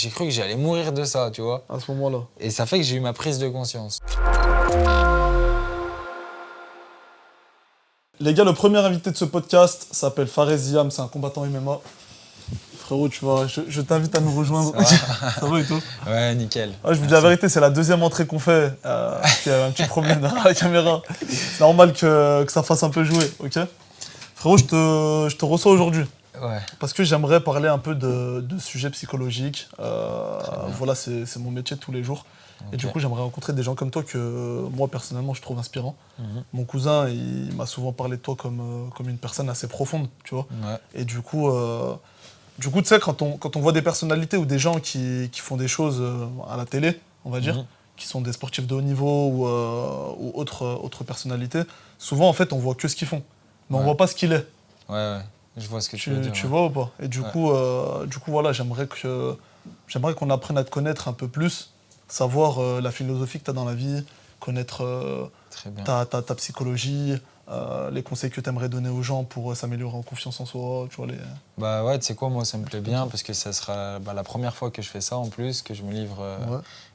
j'ai cru que j'allais mourir de ça, tu vois. À ce moment-là. Et ça fait que j'ai eu ma prise de conscience. Les gars, le premier invité de ce podcast s'appelle Fares Ziam, c'est un combattant MMA. Frérot, tu vois, je t'invite à nous rejoindre. Ça va et toi? Ouais, nickel. Ouais, je vous dis la vérité, c'est la deuxième entrée qu'on fait. Il y a un petit problème derrière la caméra. C'est normal que ça fasse un peu jouer, ok? Frérot, je te reçois aujourd'hui. Ouais. Parce que j'aimerais parler un peu de sujets psychologiques. Voilà, c'est mon métier de tous les jours. Okay. Et du coup, j'aimerais rencontrer des gens comme toi que moi, personnellement, je trouve inspirants. Mon cousin, il m'a souvent parlé de toi comme une personne assez profonde, tu vois. Ouais. Et du coup, tu sais, quand on voit des personnalités ou des gens qui font des choses à la télé, on va dire, qui sont des sportifs de haut niveau ou autres personnalités, souvent, en fait, on voit que ce qu'ils font. Mais on voit pas ce qu'il est. Ouais. Je vois ce que tu veux dire. Tu vois ou pas? Et du coup, voilà, j'aimerais qu'on apprenne à te connaître un peu plus, savoir la philosophie que tu as dans la vie, connaître ta psychologie, les conseils que tu aimerais donner aux gens pour s'améliorer en confiance en soi. Tu vois, Bah ouais, tu sais quoi, moi ça me plaît bien parce que ça sera la première fois que je fais ça en plus, que je me livre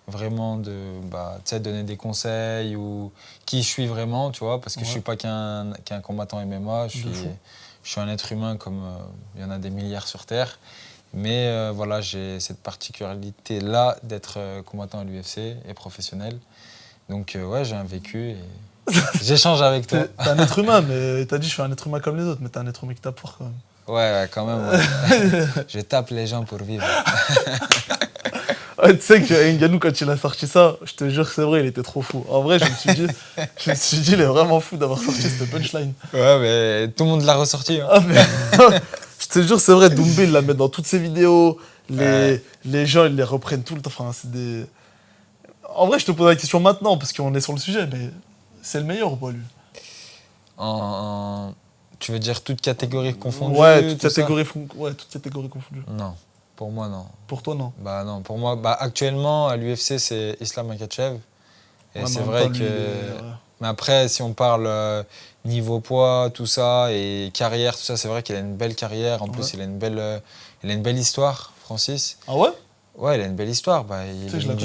vraiment donner des conseils ou qui je suis vraiment, tu vois, parce que je suis pas qu'un combattant MMA, je suis un être humain comme il y en a des milliards sur Terre. Mais voilà, j'ai cette particularité-là d'être combattant à l'UFC et professionnel. Donc ouais, j'ai un vécu et j'échange avec toi. T'es un être humain, mais t'as dit je suis un être humain comme les autres, mais t'es un être humain qui tape fort quand même. Ouais, quand même. Ouais. Je tape les gens pour vivre. Ouais, tu sais que Ngannou, quand il a sorti ça, je te jure que c'est vrai, il était trop fou. En vrai, je me suis dit, il est vraiment fou d'avoir sorti cette punchline. Ouais, mais tout le monde l'a ressorti. Hein. Ah, mais... je te jure, c'est vrai, Doumbé, il la met dans toutes ses vidéos. Les gens, ils les reprennent tout le temps. Enfin, c'est des... En vrai, je te pose la question maintenant, parce qu'on est sur le sujet, mais c'est le meilleur ou pas, lui? Tu veux dire toute catégorie confondue? Ouais, toute catégorie confondue. Non. Pour moi, non. Pour toi, non? Bah non, pour moi, actuellement, à l'UFC, c'est Islam Makhachev. Et c'est vrai que... Mais après, si on parle niveau poids, tout ça, et carrière, tout ça, c'est vrai qu'il a une belle carrière. En plus, il a une belle histoire, Francis. Ah ouais? Ouais, il a une belle histoire. Il est venu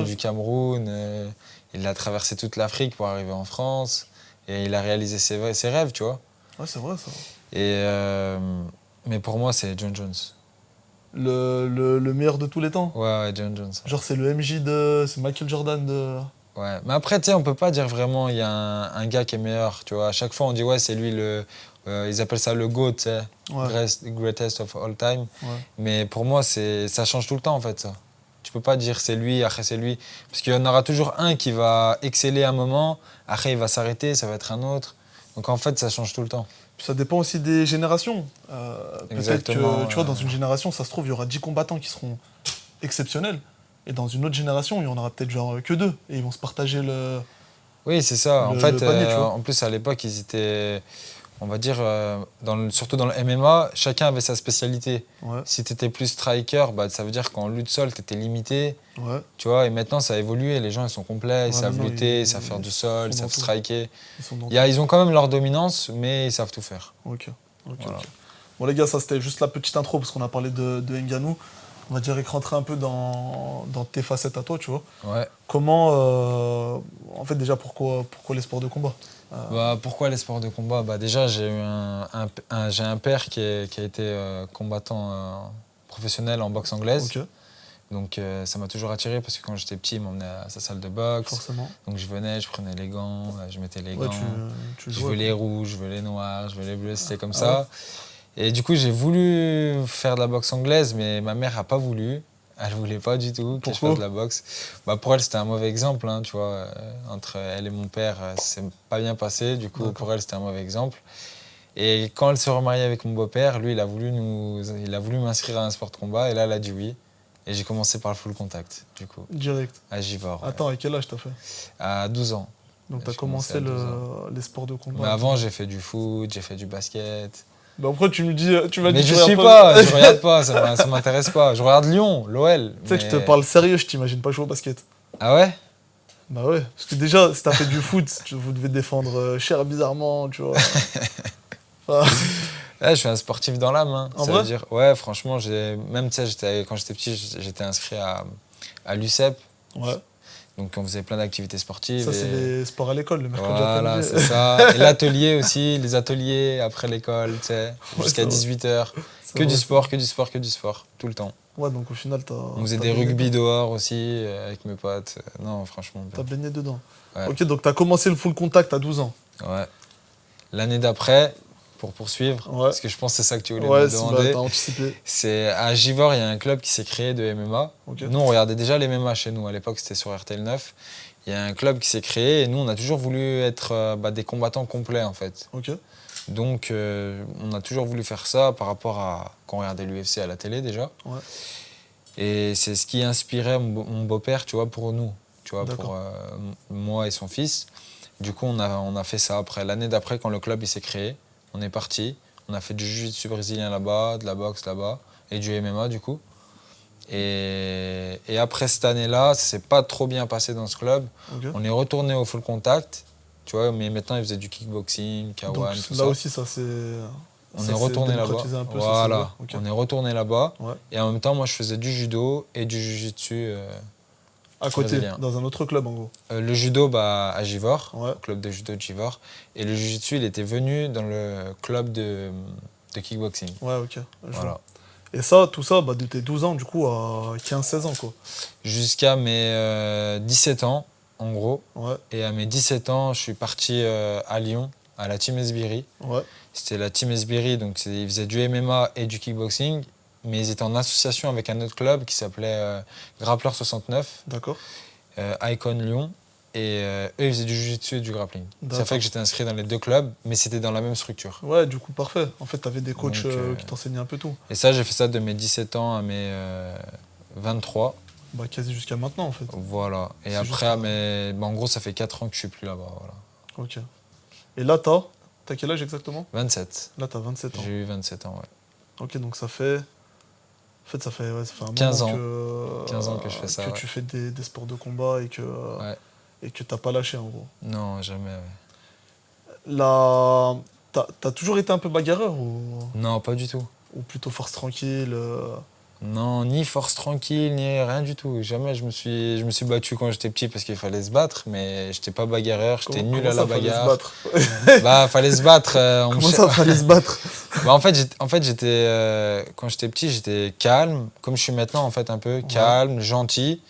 du Cameroun, il a traversé toute l'Afrique pour arriver en France. Et il a réalisé ses rêves, tu vois. Ouais, c'est vrai, ça. Et, mais pour moi, c'est John Jones. Le meilleur de tous les temps? Ouais, John Jones. Genre, c'est le MJ c'est Michael Jordan de... Ouais, mais après, tu sais, on peut pas dire vraiment il y a un gars qui est meilleur, tu vois. À chaque fois, on dit, ouais, c'est lui ils appellent ça le GOAT, tu sais. Greatest of all time. Ouais. Mais pour moi, ça change tout le temps, en fait, ça. Tu peux pas dire c'est lui, après c'est lui. Parce qu'il y en aura toujours un qui va exceller un moment, après il va s'arrêter, ça va être un autre. Donc en fait, ça change tout le temps. Ça dépend aussi des générations. Peut-être que, tu vois, dans une génération, ça se trouve, il y aura 10 combattants qui seront exceptionnels. Et dans une autre génération, il y en aura peut-être genre que 2. Et ils vont se partager le... Oui, c'est ça. En fait, panier, en plus, à l'époque, ils étaient... On va dire, surtout dans le MMA, chacun avait sa spécialité. Ouais. Si tu étais plus striker, ça veut dire qu'en lutte sol, tu étais limité. Ouais. Tu vois, et maintenant, ça a évolué. Les gens, ils sont complets, ils savent lutter, ils savent faire du sol, ils savent striker. Ils ont quand même leur dominance, mais ils savent tout faire. Ok. Voilà. Bon, les gars, ça, c'était juste la petite intro, parce qu'on a parlé de Ngannou. On va direct rentrer un peu dans tes facettes à toi, tu vois. Ouais. Comment... en fait, déjà, pourquoi les sports de combat? Pourquoi les sports de combat? Déjà, j'ai eu un père qui a été combattant professionnel en boxe anglaise. Okay. Donc ça m'a toujours attiré parce que quand j'étais petit, il m'emmenait à sa salle de boxe. Forcément. Donc je venais, je prenais les gants, je mettais les gants. Je veux les rouges, je veux les noirs, je veux les bleus, c'était comme ça. Ouais. Et du coup, j'ai voulu faire de la boxe anglaise, mais ma mère n'a pas voulu. Elle ne voulait pas du tout que je fasse de la boxe. Pour elle, c'était un mauvais exemple, hein, tu vois. Entre elle et mon père, ça ne s'est pas bien passé. Du coup, pour elle, c'était un mauvais exemple. Et quand elle s'est remariée avec mon beau-père, lui, il a voulu m'inscrire à un sport de combat. Et là, elle a dit oui. Et j'ai commencé par le full contact, du coup. Direct. À Givor. Attends, à quel âge t'as fait? À 12 ans. Donc t'as commencé les sports de combat. Mais avant, j'ai fait du foot, j'ai fait du basket. Après, tu m'as dit mais je regarde pas, ça m'intéresse pas. Je regarde Lyon, l'OL. Tu sais que je te parle sérieux, je t'imagine pas jouer au basket. Ah ouais? Bah ouais, parce que déjà, si t'as fait du foot, vous devez défendre cher bizarrement, tu vois. Ouais, je suis un sportif dans l'âme. Hein. En ça vrai veut dire, ouais, franchement, même quand j'étais petit, j'étais inscrit à l'UCEP. Ouais. Donc on faisait plein d'activités sportives. Ça, c'est les sports à l'école, le mercredi après-midi. Voilà, c'est ça. Et l'atelier aussi, les ateliers après l'école, tu sais, jusqu'à 18h. Que du sport, tout le temps. Ouais, donc au final, on faisait des rugby dehors aussi, avec mes potes. Non, franchement. T'as baigné dedans. Ouais. Ok, donc t'as commencé le full contact à 12 ans. Ouais. L'année d'après, pour poursuivre, parce que je pense que c'est ça que tu voulais me demander. T'as anticipé. C'est à Givors, il y a un club qui s'est créé de MMA. Okay. Nous, on regardait déjà les MMA chez nous. À l'époque, c'était sur RTL 9. Il y a un club qui s'est créé et nous, on a toujours voulu être des combattants complets, en fait. Okay. Donc, on a toujours voulu faire ça par rapport à quand on regardait l'UFC à la télé déjà. Ouais. Et c'est ce qui inspirait mon beau-père, tu vois, pour nous, tu vois, pour moi et son fils. Du coup, on a fait ça après. L'année d'après, quand le club il s'est créé, on est parti. On a fait du jiu-jitsu brésilien là-bas, de la boxe là-bas et du MMA du coup. Et après cette année-là, ça s'est pas trop bien passé dans ce club. Okay. On est retourné au full contact, tu vois, mais maintenant ils faisaient du kickboxing, K1, donc, tout là ça. Aussi, ça c'est. On est retourné là-bas. Voilà, okay. On est retourné là-bas. Ouais. Et en même temps, moi, je faisais du judo et du jiu-jitsu. À côté, dans un autre club en gros. Le judo à Givors, au club de judo de Givors. Et le jiu-jitsu, il était venu dans le club de kickboxing. Ouais, ok. Voilà. Et ça, tout ça, de tes 12 ans, du coup, à 15-16 ans, quoi. Jusqu'à mes 17 ans, en gros. Ouais. Et à mes 17 ans, je suis parti à Lyon, à la Team Esbiri. Ouais. C'était la Team Esbiri, donc ils faisaient du MMA et du kickboxing. Mais ils étaient en association avec un autre club qui s'appelait Grappler 69. D'accord. Icon Lyon. Et eux, ils faisaient du jiu-jitsu et du grappling. Ça fait que j'étais inscrit dans les deux clubs, mais c'était dans la même structure. Ouais, du coup, parfait. En fait, tu avais des coachs qui t'enseignaient un peu tout. Et ça, j'ai fait ça de mes 17 ans à mes 23. Quasi jusqu'à maintenant, en fait. Voilà. Et après, en gros, ça fait 4 ans que je suis plus là-bas. Voilà. Ok. Et là, t'as quel âge exactement ? 27. Là, t'as 27 ans. J'ai eu 27 ans, ouais. Ok, donc ça fait... En fait, ça fait un 15 moment ans. 15 ans que je fais ça. Que tu fais des sports de combat et que... Et que t'as pas lâché, en gros. Non, jamais, T'as toujours été un peu bagarreur ou... Non, pas du tout. Ou plutôt force tranquille Non, ni force tranquille, ni rien du tout. Jamais je me suis battu quand j'étais petit parce qu'il fallait se battre, mais j'étais pas bagarreur, j'étais nul à la bagarre. Fallait se battre. Comment ça, fallait se battre en fait, j'étais quand j'étais petit, j'étais calme, comme je suis maintenant en fait, un peu calme, gentil.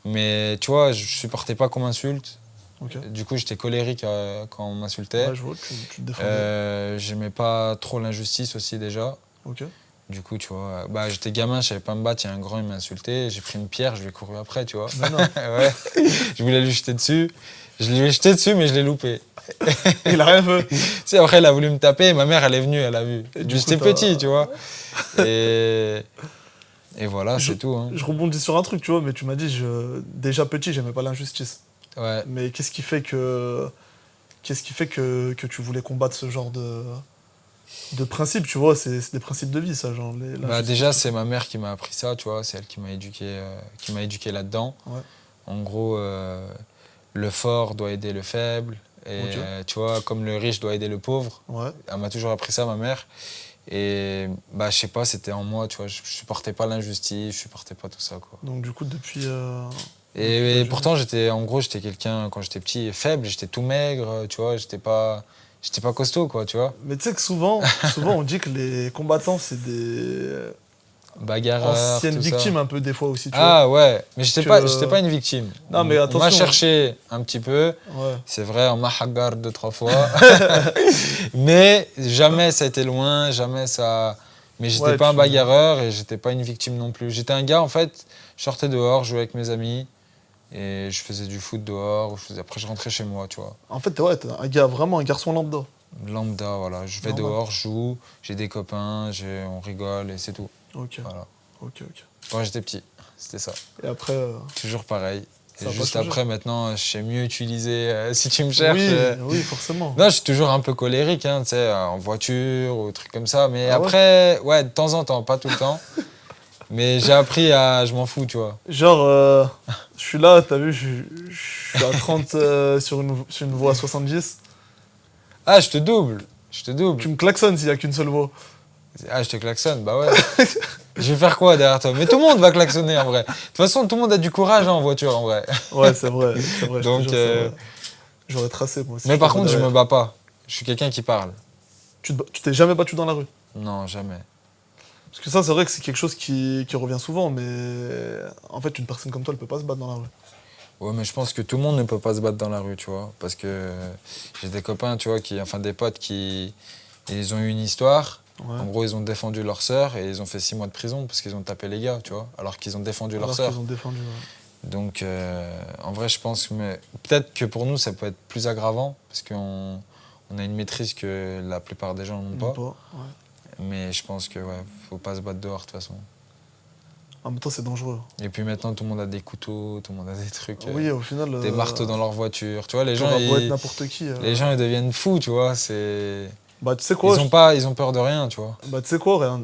Mais tu vois, je supportais pas qu'on m'insulte. Okay. Du coup, j'étais colérique quand on m'insultait. Ouais, je vois, tu te défendais. J'aimais pas trop l'injustice aussi déjà. Ok. Du coup, tu vois, j'étais gamin, je savais pas me battre, il y a un grand, il m'a insulté, j'ai pris une pierre, je lui ai couru après, tu vois. Non. Ouais. Je voulais lui jeter dessus. Je lui ai jeté dessus, mais je l'ai loupé. Il a rien fait. Tu sais, après, il a voulu me taper, et ma mère, elle est venue, elle a vu. J'étais petit, tu vois. Et voilà, c'est tout. Hein. Je rebondis sur un truc, tu vois, mais tu m'as dit, déjà petit, j'aimais pas l'injustice. Ouais. Mais qu'est-ce qui fait que tu voulais combattre ce genre de principes, tu vois, c'est des principes de vie, ça, genre. Déjà, c'est ma mère qui m'a appris ça, tu vois, c'est elle qui m'a éduqué là-dedans. Ouais. En gros, le fort doit aider le faible, et tu vois, comme le riche doit aider le pauvre. Ouais. Elle m'a toujours appris ça, ma mère. Et je sais pas, c'était en moi, tu vois, je supportais pas l'injustice, je supportais pas tout ça, quoi. Donc du coup, depuis... Et pourtant, j'étais quelqu'un, quand j'étais petit, faible, j'étais tout maigre, tu vois, j'étais pas costaud, quoi, tu vois. Mais tu sais que souvent, on dit que les combattants, c'est des... bagarreurs, anciennes victimes un peu des fois aussi, tu vois. Ah ouais, mais j'étais pas une victime. Non, mais attention. On m'a cherché un petit peu, c'est vrai, on m'a hagar 2-3 fois, mais jamais ça a été loin, jamais ça... Mais j'étais pas un bagarreur et j'étais pas une victime non plus. J'étais un gars, en fait, je sortais dehors, je jouais avec mes amis et je faisais du foot dehors, après je rentrais chez moi, tu vois. En fait, t'es un gars, vraiment un garçon lambda. Lambda, voilà, je vais dehors, je joue, j'ai des copains, on rigole et c'est tout. Ok. Voilà. Ok. Quand j'étais petit, c'était ça. Et après... Toujours pareil. Et juste après, maintenant, je sais mieux utiliser, si tu me cherches. Oui, forcément. Non, je suis toujours un peu colérique, hein, tu sais, en voiture ou trucs comme ça. Mais après, de temps en temps, pas tout le temps. Mais j'ai appris je m'en fous, tu vois. Genre, je suis là, t'as vu, je suis à 30 sur une voie à 70. Ah, je te double. Je te double. Tu me klaxonnes s'il n'y a qu'une seule voie. Ah, je te klaxonne, bah ouais. Je vais faire quoi derrière toi? Mais tout le monde va klaxonner en vrai. De toute façon, tout le monde a du courage en voiture en vrai. Ouais, c'est vrai. Donc, j'aurais tracé moi aussi. Mais par contre, je me bats pas. Je suis quelqu'un qui parle. Tu t'es jamais battu dans la rue? Non, jamais. Parce que ça, c'est vrai que c'est quelque chose qui revient souvent, mais en fait, une personne comme toi, elle peut pas se battre dans la rue. Ouais, mais je pense que tout le monde ne peut pas se battre dans la rue, tu vois. Parce que j'ai des copains, tu vois, des potes qui ils ont eu une histoire. Ouais. En gros, ils ont défendu leur sœur et ils ont fait 6 mois de prison parce qu'ils ont tapé les gars, tu vois, alors qu'ils ont défendu leur sœur. Donc, en vrai, je pense que peut-être que pour nous, ça peut être plus aggravant parce qu'on a une maîtrise que la plupart des gens n'ont pas. Ouais. Mais je pense que faut pas se battre dehors de toute façon. En même temps, c'est dangereux. Et puis maintenant, tout le monde a des couteaux, tout le monde a des trucs. Oui, au final. Des marteaux dans leur voiture. Tu vois, les gens. Être n'importe qui. Les gens, ils deviennent fous, tu vois. C'est. Bah, tu sais quoi, ils ont peur de rien, tu vois. Bah, tu sais quoi,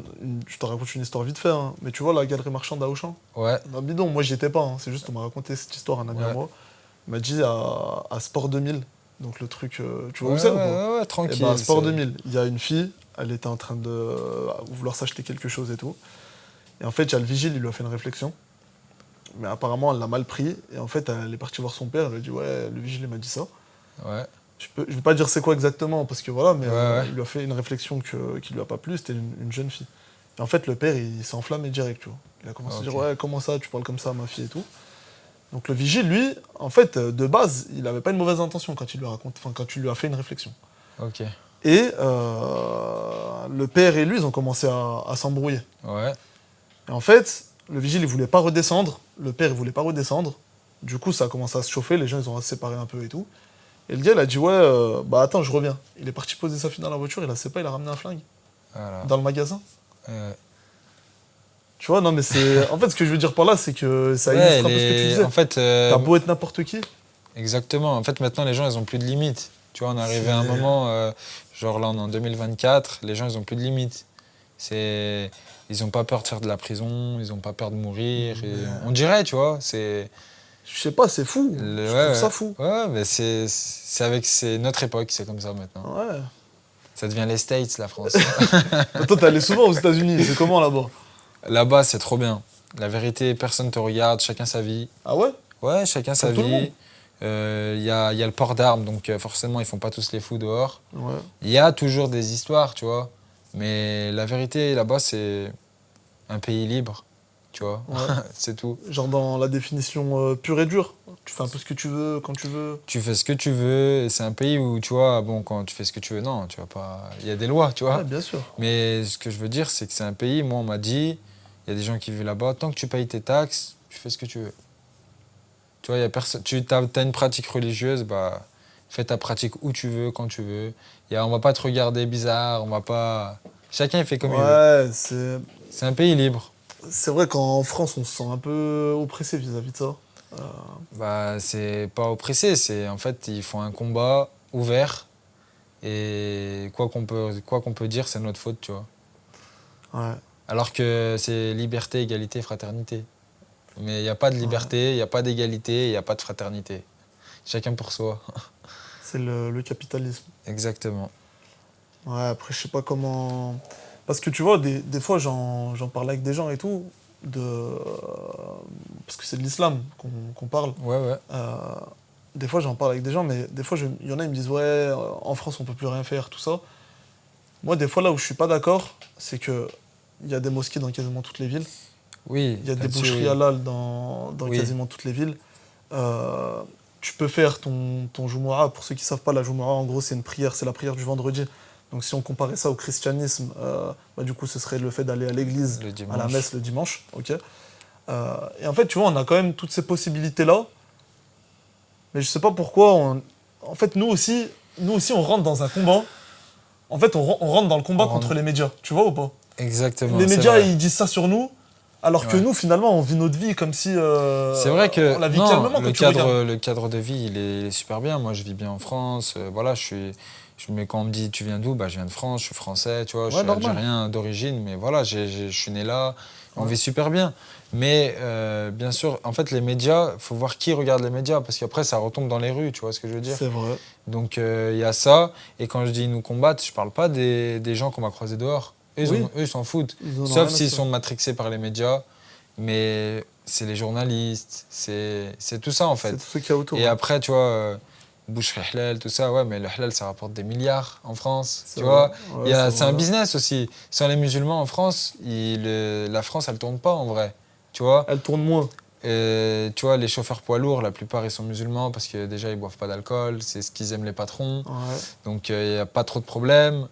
je te raconte une histoire vite fait, hein. Mais tu vois la galerie marchande à Auchan? Ouais. Non, bidon, moi j'y étais pas, hein. C'est juste, on m'a raconté cette histoire, un ami à moi. Il m'a dit à Sport 2000, donc le truc, tu vois où c'est ou pas? Ouais, tranquille. Et bah, à Sport 2000, il y a une fille, elle était en train de vouloir s'acheter quelque chose et tout. Et en fait, il y a le vigile, il lui a fait une réflexion. Mais apparemment, elle l'a mal pris. Et en fait, elle est partie voir son père, elle lui a dit, ouais, le vigile, il m'a dit ça. Ouais. Je vais pas dire c'est quoi exactement, parce que voilà, mais il lui a fait une réflexion qui lui a pas plu, c'était une jeune fille. Et en fait, le père, il s'est enflammé direct, tu vois. Il a commencé à dire, ouais, comment ça, tu parles comme ça à ma fille et tout. Donc le vigile, lui, en fait, de base, il avait pas une mauvaise intention quand il lui a fait une réflexion. Ok. Et le père et lui, ils ont commencé à s'embrouiller. Ouais. Et en fait, le vigile, il voulait pas redescendre, le père, il voulait pas redescendre. Du coup, ça a commencé à se chauffer, les gens, ils ont se séparé un peu et tout. Et le gars, il a dit, ouais, bah attends, je reviens. Il est parti poser sa fille dans la voiture, il a ramené un flingue. Voilà. Dans le magasin. Tu vois, non, mais c'est. En fait, ce que je veux dire par là, c'est que ça illustre un peu ce que tu disais. En fait, t'as beau être n'importe qui. Exactement. En fait, maintenant, les gens, ils ont plus de limites. Tu vois, on est arrivé à un moment, genre là, on est en 2024, les gens, ils ont plus de limites. Ils ont pas peur de faire de la prison, ils ont pas peur de mourir. Et on dirait, tu vois, c'est. Je sais pas, c'est fou. Je trouve ça fou. Ouais, mais c'est notre époque, c'est comme ça maintenant. Ouais. Ça devient les States, la France. Toi, t'es allé souvent aux États-Unis. C'est comment là-bas? Là-bas, c'est trop bien. La vérité, personne te regarde, chacun sa vie. Ah ouais? Ouais, chacun sa vie. Il y a le port d'armes, donc forcément, ils font pas tous les fous dehors. Ouais. Il y a toujours des histoires, tu vois. Mais la vérité, là-bas, c'est un pays libre. Tu vois, c'est tout. Genre dans la définition pure et dure, tu fais un peu ce que tu veux, quand tu veux. Tu fais ce que tu veux, c'est un pays où, tu vois, bon, quand tu fais ce que tu veux, non, tu vas pas... Il y a des lois, tu vois. Ouais, bien sûr. Mais ce que je veux dire, c'est que c'est un pays, moi, on m'a dit, il y a des gens qui vivent là-bas, tant que tu payes tes taxes, tu fais ce que tu veux. Tu vois, il y a personne... Tu as une pratique religieuse, bah, fais ta pratique où tu veux, quand tu veux. On va pas te regarder bizarre, on va pas... Chacun, il fait comme il veut. Ouais, c'est un pays libre. C'est vrai qu'en France, on se sent un peu oppressé vis-à-vis de ça. Bah, c'est pas oppressé, c'est en fait, ils font un combat ouvert et quoi qu'on peut dire, c'est notre faute, tu vois. Ouais. Alors que c'est liberté, égalité, fraternité. Mais il n'y a pas de liberté, il n'y a pas d'égalité, il n'y a pas de fraternité. Chacun pour soi. C'est le capitalisme. Exactement. Ouais, après, je sais pas comment... Parce que tu vois, des fois, j'en parle avec des gens et tout, parce que c'est de l'islam qu'on parle. Ouais. Des fois, j'en parle avec des gens, mais des fois, il y en a, ils me disent, ouais, en France, on peut plus rien faire, tout ça. Moi, des fois, là où je suis pas d'accord, c'est qu'il y a des mosquées dans quasiment toutes les villes. Oui. Il y a des boucheries halal dans quasiment toutes les villes. Tu peux faire ton Jumu'ah. Pour ceux qui savent pas, la Jumu'ah, en gros, c'est une prière, c'est la prière du vendredi. Donc si on comparait ça au christianisme, du coup ce serait le fait d'aller à l'église, à la messe le dimanche. Okay. Et en fait, tu vois, on a quand même toutes ces possibilités-là. Mais je sais pas pourquoi, en fait, nous aussi, on rentre dans un combat. En fait, on rentre dans le combat contre les médias. Tu vois ou pas? Exactement. Les médias, ils disent ça sur nous, alors que nous, finalement, on vit notre vie comme si c'est vrai que on la vit calmement. Le cadre de vie, il est super bien. Moi, je vis bien en France. Voilà, mais quand on me dit tu viens d'où, bah, je viens de France, je suis français, tu vois, je suis algérien d'origine, mais voilà, je suis né là, On vit super bien. Mais bien sûr, en fait, les médias, il faut voir qui regarde les médias, parce qu'après, ça retombe dans les rues, tu vois ce que je veux dire? C'est vrai. Donc, il y a ça. Et quand je dis nous combattre, je parle pas des gens qu'on m'a croisés dehors. Eux, ils s'en foutent. Sauf s'ils sont matrixés par les médias. Mais c'est les journalistes, c'est tout ça, en fait. C'est tout ce qu'il y a autour. Et après, tu vois, bouche halal, tout ça, ouais, mais le halal, ça rapporte des milliards en France, tu vois. Ouais, c'est un business aussi. Sans les musulmans en France, la France, elle tourne pas, en vrai, tu vois. Elle tourne moins. Tu vois, les chauffeurs poids lourds, la plupart, ils sont musulmans parce que déjà, ils boivent pas d'alcool, c'est ce qu'ils aiment les patrons. Ouais. Donc, il n'y a pas trop de problèmes,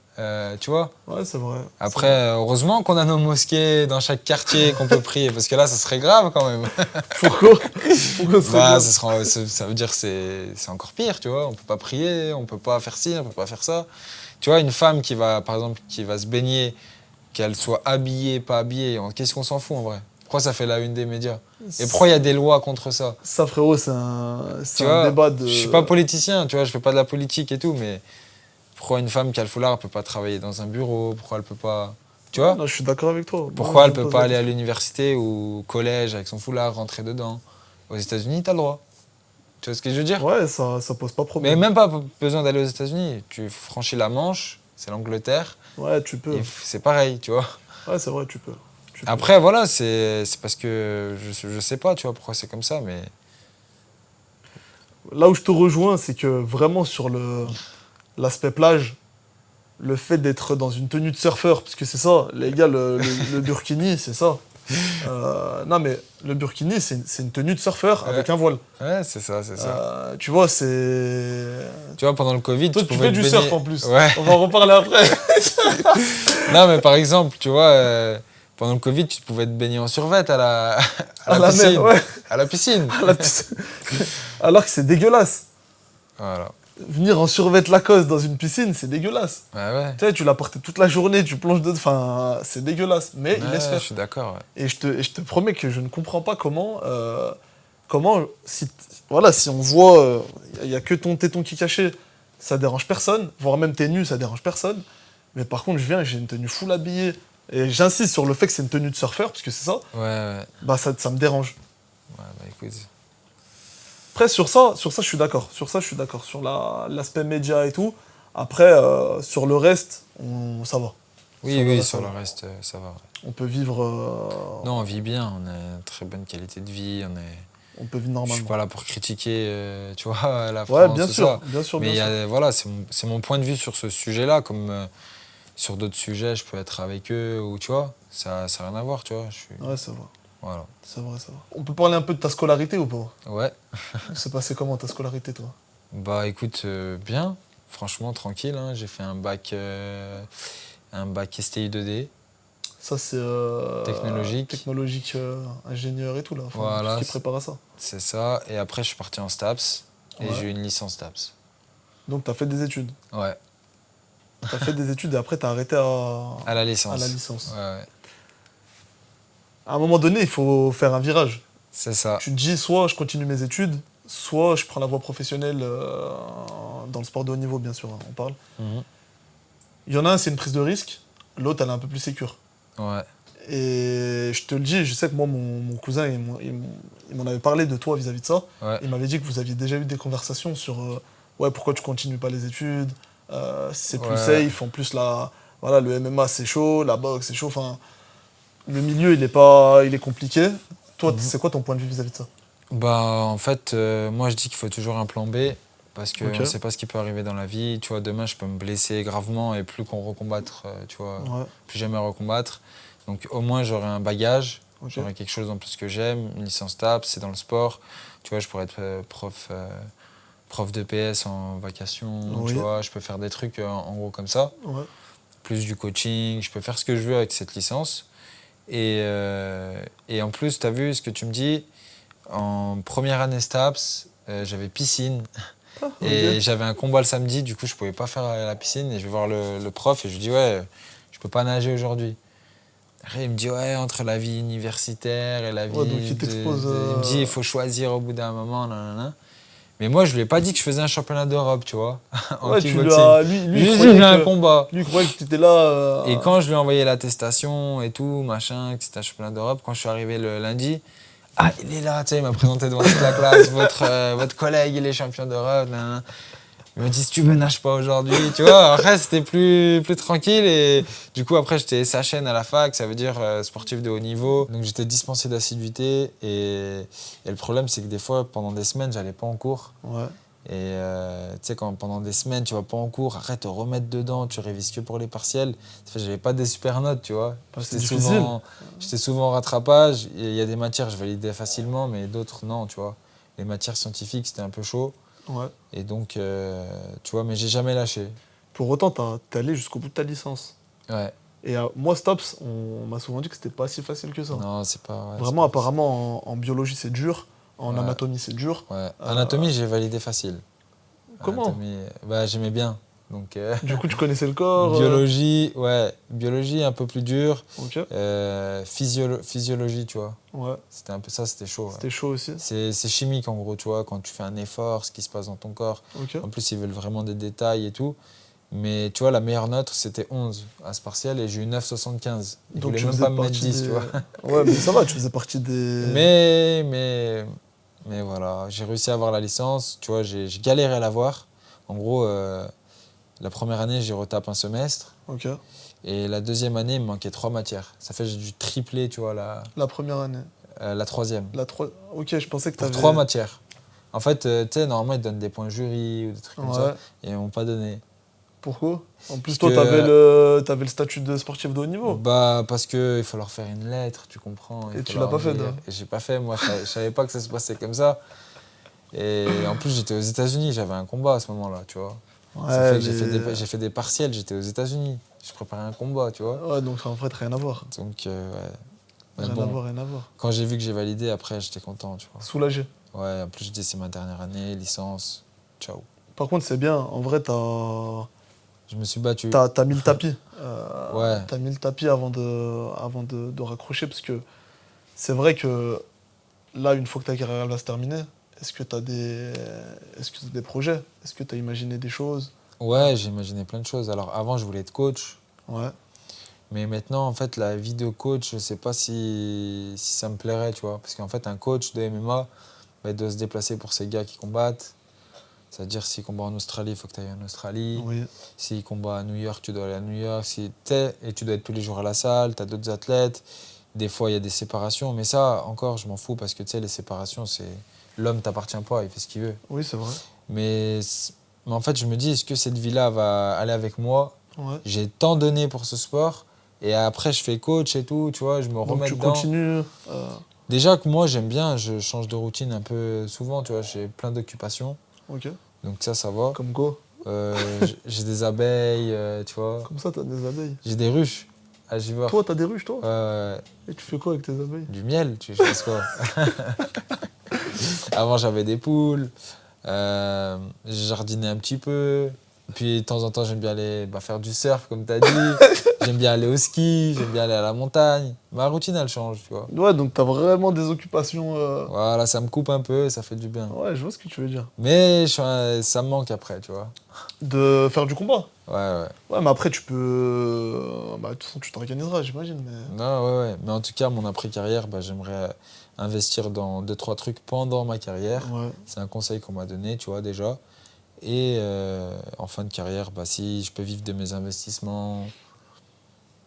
tu vois. Ouais, c'est vrai. Après, heureusement qu'on a nos mosquées dans chaque quartier qu'on peut prier, parce que là, ça serait grave quand même. Pourquoi ça veut dire que c'est encore pire, tu vois. On peut pas prier, on peut pas faire ci, on peut pas faire ça. Tu vois, une femme qui va, par exemple, qui va se baigner, qu'elle soit habillée, pas habillée, qu'est-ce qu'on s'en fout en vrai? Pourquoi ça fait la une des médias? Et pourquoi il y a des lois contre ça? Ça, frérot, c'est un débat de... Je suis pas politicien, tu vois, je fais pas de la politique et tout, mais pourquoi une femme qui a le foulard, elle peut pas travailler dans un bureau? Pourquoi elle peut pas... Tu vois? Non, je suis d'accord avec toi. Pourquoi elle peut pas aller à l'université ou au collège avec son foulard, rentrer dedans? Aux États-Unis, t'as le droit. Tu vois ce que je veux dire? Ouais, ça pose pas problème. Mais même pas besoin d'aller aux États-Unis. Tu franchis la Manche, c'est l'Angleterre. Ouais, tu peux. C'est pareil, tu vois. Ouais, c'est vrai, tu peux. Après, voilà, c'est parce que je sais pas, tu vois, pourquoi c'est comme ça, mais... Là où je te rejoins, c'est que vraiment sur l'aspect plage, le fait d'être dans une tenue de surfeur, parce que c'est ça, les gars, le burkini, c'est ça. Non, mais le burkini, c'est une tenue de surfeur avec un voile. Ouais, c'est ça. Tu vois, c'est... Tu vois, pendant le Covid, toi, tu fais du surf en plus. Ouais. On va en reparler après. Non, mais par exemple, tu vois, pendant le Covid, tu pouvais te baigner en survêt à la piscine. Mer, ouais. À la piscine. Alors que c'est dégueulasse. Voilà. Venir en survêt Lacoste dans une piscine, c'est dégueulasse. Ouais. Tu sais, tu l'as porté toute la journée, tu plonges dedans, enfin, c'est dégueulasse. Mais il laisse faire. Je suis d'accord, ouais. Et je te promets que je ne comprends pas comment si on voit, il n'y a que ton téton qui est caché, ça dérange personne, voire même t'es nu, ça dérange personne. Mais par contre, je viens et j'ai une tenue full habillée, et j'insiste sur le fait que c'est une tenue de surfeur, parce que c'est ça, bah ça me dérange. Ouais, bah écoute... Après, sur ça, je suis d'accord. Sur l'aspect média et tout. Après, sur le reste, ça va. Oui, sur le reste, ça va. Ouais. On peut vivre... Non, on vit bien, on a une très bonne qualité de vie, on peut vivre normalement. Je suis pas là pour critiquer, tu vois, la France, ouais, bien tout sûr, ça. Bien sûr, mais bien sûr. Voilà, c'est mon point de vue sur ce sujet-là, comme sur d'autres sujets, je peux être avec eux, ou tu vois, ça n'a rien à voir, tu vois. Ouais, c'est vrai. Voilà. C'est vrai. On peut parler un peu de ta scolarité ou pas? Ouais. C'est passé comment ta scolarité, toi? Bah écoute, bien, franchement, tranquille, hein. J'ai fait un bac STI 2D. Ça, c'est... Technologique, ingénieur et tout, là. Enfin, voilà, tout ce qui prépare à ça. C'est ça. Et après, je suis parti en STAPS. Et j'ai eu une licence STAPS. Donc, t'as fait des études? Ouais. T'as fait des études et après, t'as arrêté à la licence. Ouais. À un moment donné, il faut faire un virage. C'est ça. Tu te dis, soit je continue mes études, soit je prends la voie professionnelle dans le sport de haut niveau, bien sûr, hein, on parle. Il y en a un, c'est une prise de risque. L'autre, elle est un peu plus sécure. Ouais. Et je te le dis, je sais que moi, mon cousin, il m'en avait parlé de toi vis-à-vis de ça. Ouais. Il m'avait dit que vous aviez déjà eu des conversations sur pourquoi tu continues pas les études, c'est plus safe, en plus le MMA c'est chaud, la boxe c'est chaud, enfin le milieu il est compliqué. Toi, c'est quoi ton point de vue vis-à-vis de ça? Bah en fait, moi je dis qu'il faut toujours un plan B. Parce qu'on ne sait pas ce qui peut arriver dans la vie. Tu vois, demain, je peux me blesser gravement et plus qu'on recombattre, tu vois, plus jamais recombattre. Donc, au moins, j'aurai un bagage, j'aurai quelque chose en plus que j'aime, une licence TAPS, c'est dans le sport. Tu vois, je pourrais être prof de PS en vacation, tu vois, je peux faire des trucs en gros comme ça. Plus du coaching, je peux faire ce que je veux avec cette licence. Et en plus, tu as vu ce que tu me dis, en première année STAPS, j'avais piscine. Et j'avais un combat le samedi, du coup je pouvais pas faire la piscine et je vais voir le prof et je lui dis je peux pas nager aujourd'hui. Après il me dit entre la vie universitaire et la vie donc il t'expose, il me dit il faut choisir au bout d'un moment, nanana. Mais moi, je lui ai pas dit que je faisais un championnat d'Europe, tu vois. Ouais, tu lui as... Lui il croyait un combat. Lui, il croyait que tu étais là... Et quand je lui ai envoyé l'attestation et tout, machin, que c'était un championnat d'Europe, quand je suis arrivé le lundi, ah, il est là, tu sais, il m'a présenté devant toute la classe, votre collègue, il est champion d'Europe, nan. Il m'a dit, si tu veux, nage pas aujourd'hui, tu vois. Après, c'était plus tranquille. Et du coup, après, j'étais SHN à la fac, ça veut dire sportif de haut niveau. Donc, j'étais dispensé d'assiduité. Et le problème, c'est que des fois, pendant des semaines, j'allais pas en cours. Ouais. Et tu sais, quand pendant des semaines, tu vas pas en cours, arrête de te remettre dedans, tu révises que pour les partiels. Ça fait que j'avais pas des super notes, tu vois. J'étais souvent en rattrapage. Il y a des matières, je validais facilement, mais d'autres, non, tu vois. Les matières scientifiques, c'était un peu chaud. Ouais. Et donc, tu vois, mais j'ai jamais lâché. Pour autant, t'es allé jusqu'au bout de ta licence. Ouais. Et moi, STOPS, on m'a souvent dit que c'était pas si facile que ça. Non, c'est pas... Ouais, vraiment, apparemment, en biologie, c'est dur. En anatomie, c'est dur. Ouais. Anatomie, j'ai validé facile. Comment ? Anatomie, bah, j'aimais bien. Donc, du coup, tu connaissais le corps Biologie, ouais. Biologie, un peu plus dur. Ok. Physiologie, tu vois. Ouais. C'était un peu ça, c'était chaud. C'était chaud aussi. C'est chimique, en gros, tu vois, quand tu fais un effort, ce qui se passe dans ton corps. Ok. En plus, ils veulent vraiment des détails et tout. Mais tu vois, la meilleure note, c'était 11 à ce partiel et j'ai eu 9,75. Ils donc voulaient même pas me mettre 10, tu vois. Ouais, mais ça va, tu faisais partie des... Mais voilà, j'ai réussi à avoir la licence. Tu vois, j'ai galéré à l'avoir. En gros, la première année, j'ai retapé un semestre. Ok. Et la deuxième année, il me manquait 3 matières. Ça fait que j'ai dû tripler, tu vois, la première année. La troisième. Ok, je pensais que tu avais... 3 matières. En fait, tu sais, normalement, ils te donnent des points jury ou des trucs comme ça. Et ils m'ont pas donné. Pourquoi ? En plus, toi, t'avais le statut de sportif de haut niveau. Bah, parce qu'il faut leur faire une lettre, tu comprends. Et tu l'as pas fait, là. Et j'ai pas fait, moi, je savais pas que ça se passait comme ça. Et en plus, j'étais aux États-Unis, j'avais un combat à ce moment-là, tu vois. Ouais, ça fait que j'ai fait des partiels, j'étais aux États-Unis. Je préparais un combat, tu vois. Ouais, donc en fait, rien à voir. Donc, ouais. Rien à voir. Quand j'ai vu que j'ai validé, après, j'étais content, tu vois. Soulagé. Ouais, en plus, je dis, c'est ma dernière année, licence, ciao. Par contre, c'est bien, en vrai, Je me suis battu. T'as mis le tapis. Ouais. T'as mis le tapis avant de raccrocher, parce que c'est vrai que là, une fois que ta carrière va se terminer, est-ce que t'as des projets ? Est-ce que t'as imaginé des choses ? Ouais, j'ai imaginé plein de choses. Alors avant, je voulais être coach. Ouais. Mais maintenant, en fait, la vie de coach, je sais pas si ça me plairait, tu vois. Parce qu'en fait, un coach de MMA, bah, il doit se déplacer pour ces gars qui combattent. C'est-à-dire, s'il combat en Australie, il faut que tu ailles en Australie. Oui. S'il combat à New York, tu dois aller à New York. Et tu dois être tous les jours à la salle, tu as d'autres athlètes. Des fois, il y a des séparations. Mais ça, encore, je m'en fous parce que, tu sais, les séparations, c'est... L'homme t'appartient pas, il fait ce qu'il veut. Oui, c'est vrai. Mais en fait, je me dis, est-ce que cette vie-là va aller avec moi ? Ouais. J'ai tant donné pour ce sport. Et après, je fais coach et tout, tu vois, je me remets dedans. Donc tu continues Déjà que moi, j'aime bien, je change de routine un peu souvent, tu vois, j'ai plein d'occupations. Ok. Donc ça va. Comme quoi j'ai des abeilles, tu vois. Comme ça, t'as des abeilles. J'ai des ruches à Givors. Toi, t'as des ruches, toi Ouais. Et tu fais quoi avec tes abeilles ? Du miel, tu fais quoi. Avant, j'avais des poules. J'ai jardiné un petit peu. Puis de temps en temps, j'aime bien aller faire du surf, comme tu as dit. J'aime bien aller au ski, j'aime bien aller à la montagne. Ma routine, elle change, tu vois. Ouais, donc t'as vraiment des occupations... Voilà, ça me coupe un peu et ça fait du bien. Ouais, je vois ce que tu veux dire. Mais ça me manque après, tu vois. De faire du combat ? Ouais. Ouais, mais après, tu peux... de toute façon, tu t'organiseras, j'imagine. Mais... Non, ouais. Mais en tout cas, mon après-carrière, j'aimerais investir dans 2-3 trucs pendant ma carrière. Ouais. C'est un conseil qu'on m'a donné, tu vois, déjà. Et en fin de carrière, si je peux vivre de mes investissements,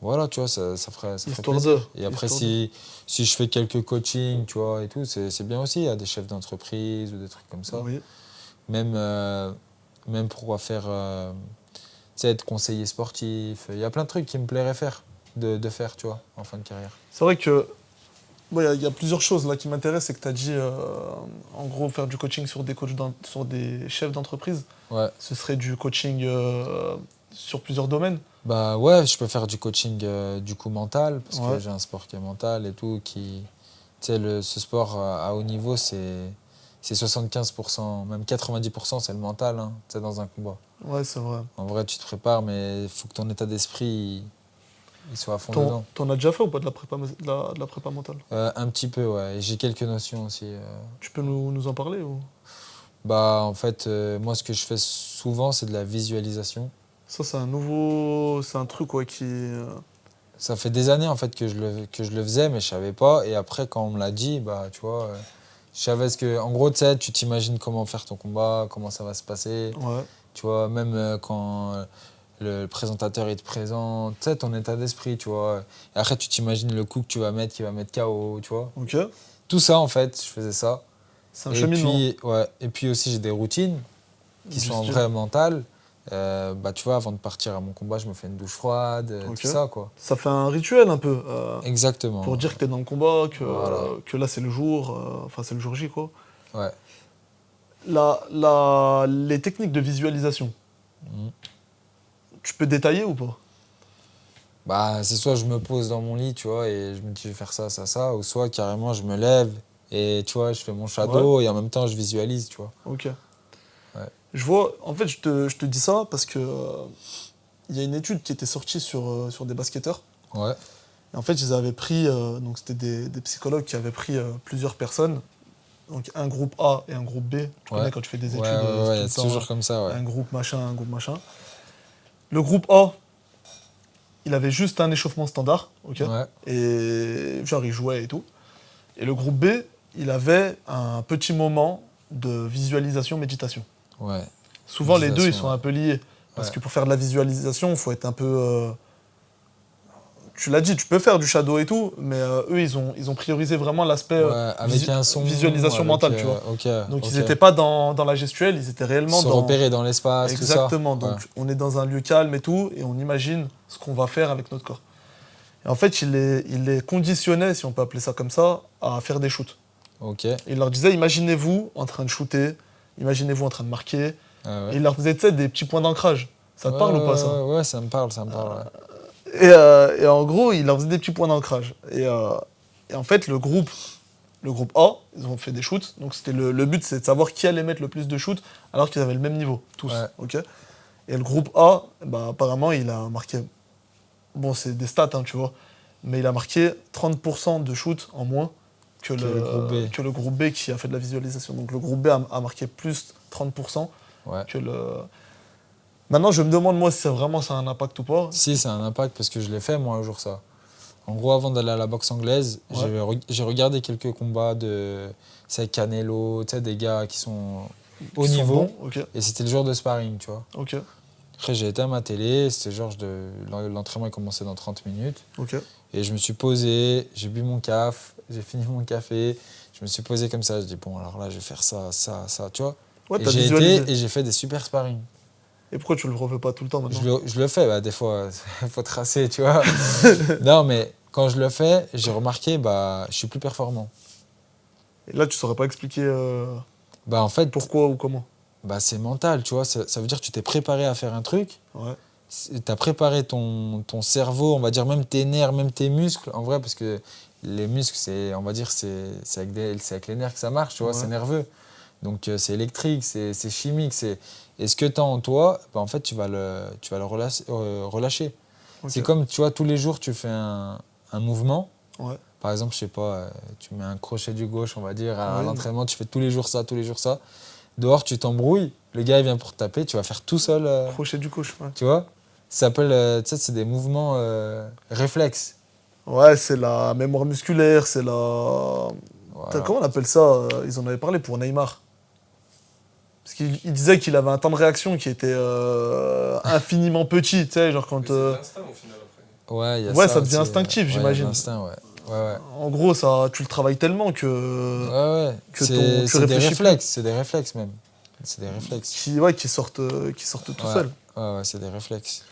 voilà, tu vois, ça ferait plaisir. Et après, si je fais quelques coachings, tu vois, et tout, c'est bien aussi. Il y a des chefs d'entreprise ou des trucs comme ça. Oui. Même pour faire, tu sais, être conseiller sportif. Il y a plein de trucs qui me plairait de faire, tu vois, en fin de carrière. C'est vrai que il y a plusieurs choses là qui m'intéressent. C'est que tu as dit, en gros, faire du coaching sur des chefs d'entreprise. Ouais. Ce serait du coaching sur plusieurs domaines. Bah ouais, je peux faire du coaching du coup mental, parce Ouais. que j'ai un sport qui est mental et tout. Tu sais, ce sport à haut niveau, c'est 75%, même 90%, c'est le mental, hein, tu sais, dans un combat. Ouais, c'est vrai. En vrai, tu te prépares, mais il faut que ton état d'esprit il soit à fond dedans. T'en as déjà fait ou pas de la prépa mentale ? Un petit peu, ouais. Et j'ai quelques notions aussi. Tu peux nous en parler ou... Bah, en fait, moi, ce que je fais souvent, c'est de la visualisation. Ça, c'est un truc ouais, qui... Ça fait des années, en fait, que je le faisais, mais je savais pas. Et après, quand on me l'a dit, bah, tu vois, je savais ce que... En gros, tu sais, tu t'imagines comment faire ton combat, comment ça va se passer. Ouais. Tu vois, même quand le présentateur, il te présente, tu sais, ton état d'esprit, tu vois. Et après, tu t'imagines le coup que tu vas mettre, qui va mettre KO, tu vois. Ok. Tout ça, en fait, je faisais ça. C'est un cheminement. Et puis aussi, j'ai des routines qui sont en vrai mentales. Bah, tu vois, avant de partir à mon combat, je me fais une douche froide, tout ça, quoi. Ça fait un rituel un peu. Exactement. Pour dire que t'es dans le combat, voilà. que là c'est le jour, enfin c'est le jour J, quoi. Ouais. Les techniques de visualisation, tu peux détailler ou pas? Bah, c'est soit je me pose dans mon lit, tu vois, et je me dis je vais faire ça, ça, ça, ou soit carrément je me lève et tu vois, je fais mon shadow et en même temps je visualise, tu vois. Ok. Ouais. Je vois, en fait, je te dis ça parce que il y a une étude qui était sortie sur des basketteurs. Ouais. Et en fait, ils avaient pris, donc c'était des psychologues qui avaient pris plusieurs personnes, donc un groupe A et un groupe B. Tu connais quand tu fais des études, c'est toujours comme ça, ouais. Un groupe machin, un groupe machin. Le groupe A, il avait juste un échauffement standard, ok. Ouais. Et genre il jouait et tout. Et le groupe B, il avait un petit moment de visualisation, méditation. Ouais. Souvent, les deux, ils sont un peu liés. Parce que pour faire de la visualisation, il faut être un peu... Tu l'as dit, tu peux faire du shadow et tout, mais eux, ils ont priorisé vraiment l'aspect avec un son, visualisation mentale, tu vois. Donc, ils n'étaient pas dans la gestuelle, ils étaient réellement se repérer dans l'espace, tout ça. Exactement. Donc, on est dans un lieu calme et tout, et on imagine ce qu'on va faire avec notre corps. Et en fait, il les conditionnait, si on peut appeler ça comme ça, à faire des shoots. Ok. Il leur disait, imaginez-vous en train de shooter, imaginez-vous en train de marquer. Ah ouais. Et il leur faisait des petits points d'ancrage. Ça te parle ou pas, ça? Ouais, ça me parle, Et en gros, il leur faisait des petits points d'ancrage. Et en fait, le groupe A, ils ont fait des shoots. Donc le but, c'est de savoir qui allait mettre le plus de shoots alors qu'ils avaient le même niveau, tous. Ouais. Okay, et le groupe A, bah, apparemment, il a marqué... Bon, c'est des stats, hein, tu vois. Mais il a marqué 30% de shoots en moins que le groupe B qui a fait de la visualisation. Donc le groupe B a marqué plus 30% que le... Maintenant, je me demande, moi, si ça a un impact ou pas. Si, ça a un impact parce que je l'ai fait, moi, un jour, ça. En gros, avant d'aller à la boxe anglaise, j'ai regardé quelques combats de Canelo, tu sais, des gars qui sont au niveau. Bons, okay. Et c'était le jour de sparring, tu vois. Okay. Après, j'ai été à ma télé, c'était l'entraînement commençait dans 30 minutes. Okay. Et je me suis posé, j'ai bu mon café, j'ai fini mon café, je me suis posé comme ça, je dis bon, alors là, je vais faire ça, ça, ça, tu vois. Ouais, et j'ai été et j'ai fait des super sparring. Et pourquoi tu le refais pas tout le temps maintenant? Je le fais, bah, des fois, il faut tracer, tu vois. Non, mais quand je le fais, j'ai remarqué, bah, je suis plus performant. Et là, tu saurais pas expliquer bah, en fait, pourquoi ou comment? Bah, c'est mental, tu vois. Ça veut dire que tu t'es préparé à faire un truc. Ouais. Tu as préparé ton cerveau, on va dire même tes nerfs, même tes muscles, en vrai, parce que les muscles, on va dire, c'est avec les nerfs que ça marche, tu vois, c'est nerveux. Donc c'est électrique, c'est chimique. Et ce que tu as en toi, bah, en fait, tu vas le relâcher. Okay. C'est comme, tu vois, tous les jours, tu fais un mouvement. Ouais. Par exemple, je sais pas, tu mets un crochet du gauche, on va dire, à l'entraînement, tu fais tous les jours ça, tous les jours ça. Dehors, tu t'embrouilles, le gars il vient pour te taper, tu vas faire tout seul. Crochet du gauche, ouais. Tu vois? Ça s'appelle, tu sais, c'est des mouvements réflexes. Ouais, c'est la mémoire musculaire, c'est la... Voilà. Comment on appelle ça? Ils en avaient parlé pour Neymar. Parce qu'il disait qu'il avait un temps de réaction qui était infiniment petit, tu sais, genre quand... C'est de l'instinct au final après. Ouais, ça devient instinctif, j'imagine. L'instinct, ouais. En gros, ça, tu le travailles tellement que... C'est des réflexes, c'est des réflexes même. C'est des réflexes. Qui sortent tout seuls. Ouais, c'est des réflexes.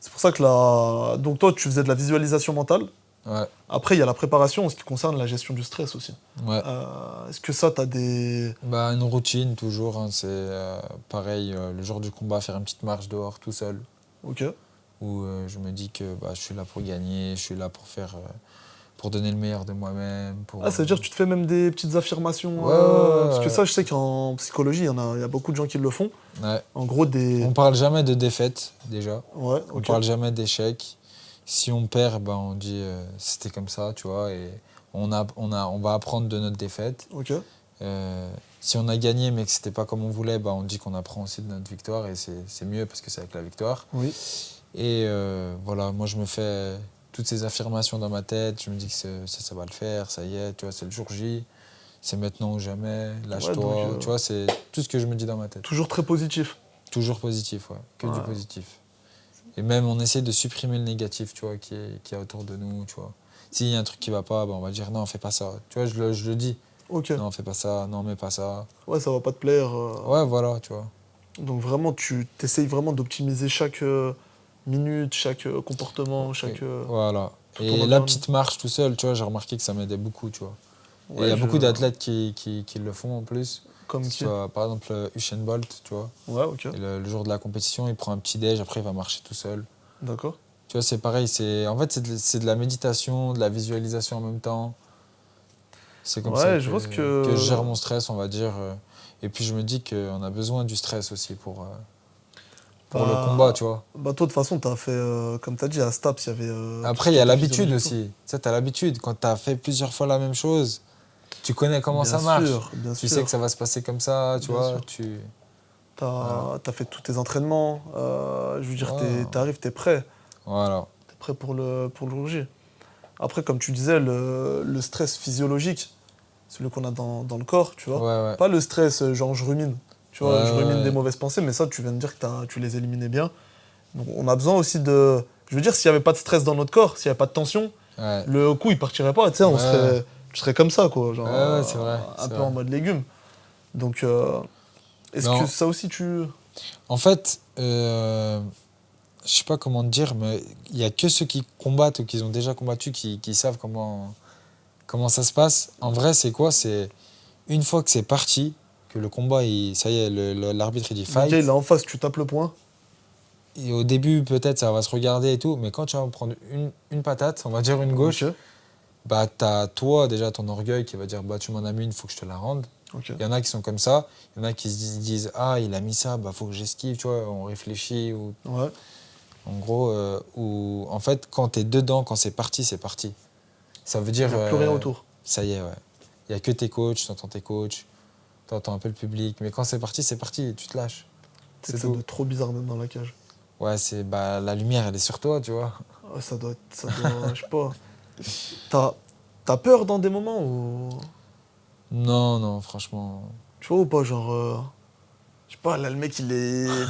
C'est pour ça que là... Donc toi, tu faisais de la visualisation mentale. Ouais. Après, il y a la préparation en ce qui concerne la gestion du stress aussi. Ouais. Est-ce que ça, t'as des... Bah, une routine, toujours. Hein, c'est pareil, le jour du combat, faire une petite marche dehors, tout seul. Ok. Où je me dis que je suis là pour gagner, je suis là pour faire... pour donner le meilleur de moi-même. Ça veut dire que tu te fais même des petites affirmations. Parce que ça, je sais qu'en psychologie, il y a beaucoup de gens qui le font. Ouais. En gros, On parle jamais de défaite, déjà. Ouais, On parle jamais d'échec. Si on perd, on dit c'était comme ça, tu vois. Et on va apprendre de notre défaite. Ok. Si on a gagné mais que c'était pas comme on voulait, on dit qu'on apprend aussi de notre victoire et c'est mieux parce que c'est avec la victoire. Oui. Et voilà, moi je me fais toutes ces affirmations dans ma tête, je me dis que ça va le faire, ça y est, tu vois, c'est le jour J, c'est maintenant ou jamais, lâche-toi, tu vois, c'est tout ce que je me dis dans ma tête. Toujours très positif. Toujours positif, ouais, que du positif. Et même on essaie de supprimer le négatif, tu vois, qui est autour de nous, tu vois. S'il y a un truc qui va pas, on va dire non, fais pas ça. Tu vois, je le dis. Ok. Non, fais pas ça, non, mets pas ça. Ouais, ça va pas te plaire. Ouais, voilà, tu vois. Donc vraiment, tu essayes vraiment d'optimiser chaque minute, chaque comportement, chaque... Voilà. Et la petite marche tout seul, tu vois, j'ai remarqué que ça m'aidait beaucoup, tu vois. Ouais, et il y a beaucoup d'athlètes qui le font en plus. Comme qui soit, par exemple, Usain Bolt, tu vois. Ouais, ok. Et le jour de la compétition, il prend un petit déj, après il va marcher tout seul. D'accord. Tu vois, c'est pareil, en fait, c'est de la méditation, de la visualisation en même temps. C'est comme ça je vois que je gère mon stress, on va dire. Et puis je me dis qu'on a besoin du stress aussi pour le combat, tu vois. Toi, de toute façon, tu as fait, comme tu as dit, à Staps, il y avait... Après, il y a l'habitude aussi. Tu sais, tu as l'habitude. Quand tu as fait plusieurs fois la même chose, tu connais comment ça marche. Tu sais que ça va se passer comme ça, tu vois. Tu as fait tous tes entraînements. Je veux dire, tu arrives, tu es prêt. Voilà. Tu es prêt pour le jour J. Après, comme tu disais, le stress physiologique, celui qu'on a dans le corps, tu vois. Ouais. Pas le stress, genre je rumine. Tu vois, je rumine des mauvaises pensées, mais ça, tu viens de dire que tu les éliminais bien. Donc, on a besoin aussi de... Je veux dire, s'il n'y avait pas de stress dans notre corps, s'il n'y avait pas de tension, le coup, il partirait pas. Tu sais, tu serais comme ça, quoi. Genre, c'est vrai. Un peu en mode légume. Donc, est-ce que ça aussi, tu... En fait, je sais pas comment te dire, mais il y a que ceux qui combattent ou qui ont déjà combattu qui savent comment ça se passe. En vrai, c'est quoi? C'est une fois que c'est parti, que le combat, ça y est, l'arbitre il dit fight. Le gars, il est en face, tu tapes le poing. Et au début, peut-être, ça va se regarder et tout, mais quand tu vas prendre une patate, on va dire une gauche, t'as toi, déjà, ton orgueil qui va dire, tu m'en as mis une, faut que je te la rende. Il y en a qui sont comme ça, il y en a qui se disent, il a mis ça, faut que j'esquive, tu vois, on réfléchit. En gros, en fait, quand t'es dedans, quand c'est parti, c'est parti. Ça veut dire... Il n'y a plus rien autour. Ça y est, ouais. Il n'y a que tes coachs, t'entends tes coachs, t'entends un peu le public, mais quand c'est parti, tu te lâches. C'est ça doit être trop bizarre d'être dans la cage. Ouais, la lumière, elle est sur toi, tu vois. Ça doit je sais pas. T'as peur dans des moments où... Non, franchement. Tu vois ou pas, genre... je sais pas, là, le mec,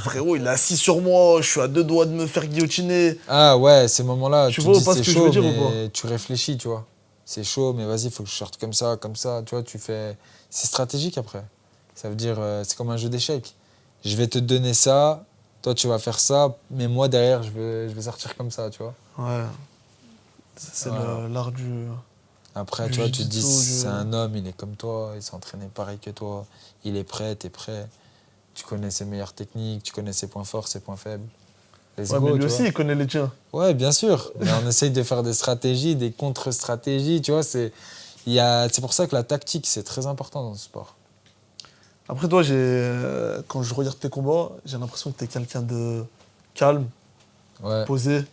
frérot, il est assis sur moi, je suis à 2 doigts de me faire guillotiner. Ah ouais, ces moments-là, tu vois pas ce que je veux dire ou pas? Tu réfléchis, tu vois. C'est chaud, mais vas-y, il faut que je sorte comme ça, tu vois, c'est stratégique après. Ça veut dire, c'est comme un jeu d'échecs. Je vais te donner ça, toi tu vas faire ça, mais moi derrière, je vais sortir comme ça, tu vois. Ouais. C'est l'art du... Après, tu vois, tu te dis, c'est un homme, il est comme toi, il s'est entraîné pareil que toi, il est prêt, t'es prêt. Tu connais ses meilleures techniques, tu connais ses points forts, ses points faibles. Mais lui aussi, il connaît les tiens. Ouais, bien sûr. Mais on essaye de faire des stratégies, des contre-stratégies, tu vois. C'est pour ça que la tactique, c'est très important dans ce sport. Après, toi, quand je regarde tes combats, j'ai l'impression que tu es quelqu'un de calme, posé,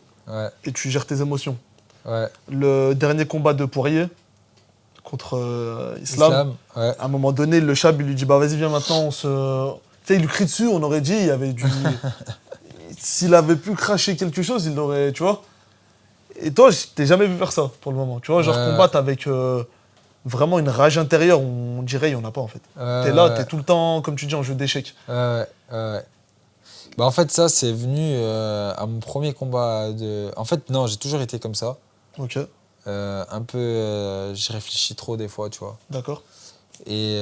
et tu gères tes émotions. Ouais. Le dernier combat de Poirier contre Islam, à un moment donné, le Chab, il lui dit vas-y, viens maintenant, tu sais, il lui crie dessus, on aurait dit, il y avait du... S'il avait pu cracher quelque chose, il l'aurait, tu vois. Et toi, je t'ai jamais vu faire ça, pour le moment. Tu vois, genre combattre avec vraiment une rage intérieure, on dirait, il n'y en a pas, en fait. T'es là, t'es tout le temps, comme tu dis, en jeu d'échecs. En fait, ça, c'est venu à mon premier combat de... En fait, non, j'ai toujours été comme ça. Ok. Un peu, je réfléchis trop des fois, tu vois. D'accord. Et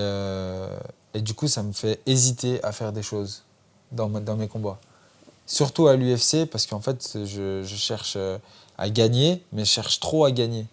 du coup, ça me fait hésiter à faire des choses dans mes combats. Surtout à l'UFC, parce qu'en fait, je cherche à gagner, mais je cherche trop à gagner.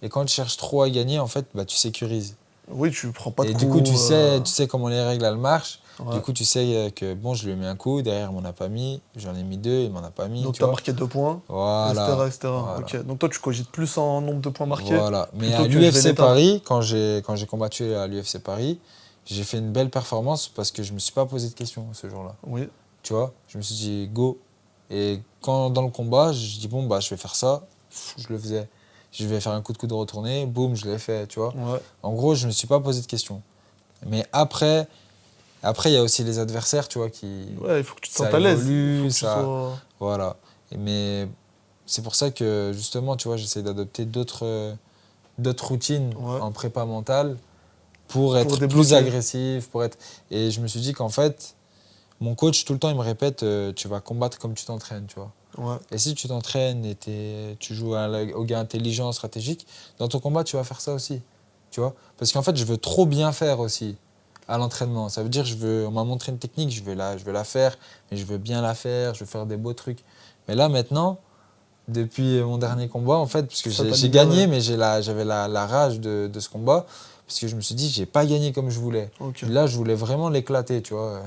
Et quand tu cherches trop à gagner, en fait, tu sécurises. Oui, tu prends pas de coups. Et du coup, tu sais comment les règles, elles marchent. Ouais. Du coup, tu sais que, je lui ai mis un coup, derrière, il m'en a pas mis. J'en ai mis 2, il m'en a pas mis. Donc, tu as marqué 2 points, voilà, etc. Voilà. Okay. Donc, toi, tu cogites plus en nombre de points marqués. Voilà. Mais à l'UFC Paris, quand j'ai combattu à l'UFC Paris, j'ai fait une belle performance parce que je me suis pas posé de questions ce jour-là. Oui. Tu vois, je me suis dit, go. Et quand dans le combat, je dis, je vais faire ça. Je le faisais. Je vais faire un coup de coude retourné. Boum, je l'ai fait, tu vois. Ouais. En gros, je me suis pas posé de questions. Mais après, il y a aussi les adversaires, tu vois, qui... Ouais, il faut que tu te sentes à l'aise. Voilà. Mais c'est pour ça que, justement, tu vois, j'essaie d'adopter d'autres routines en prépa mentale pour être plus agressif, Et je me suis dit qu'en fait, mon coach, tout le temps, il me répète, tu vas combattre comme tu t'entraînes, tu vois. Ouais. Et si tu t'entraînes et tu joues au gars intelligent, stratégique, dans ton combat, tu vas faire ça aussi, tu vois. Parce qu'en fait, je veux trop bien faire aussi à l'entraînement. Ça veut dire, on m'a montré une technique, je veux la faire, mais je veux bien la faire, je veux faire des beaux trucs. Mais là, maintenant, depuis mon dernier combat, en fait, parce que j'ai gagné, mais j'avais la rage de ce combat, parce que je me suis dit, j'ai pas gagné comme je voulais. Okay. Là, je voulais vraiment l'éclater, tu vois.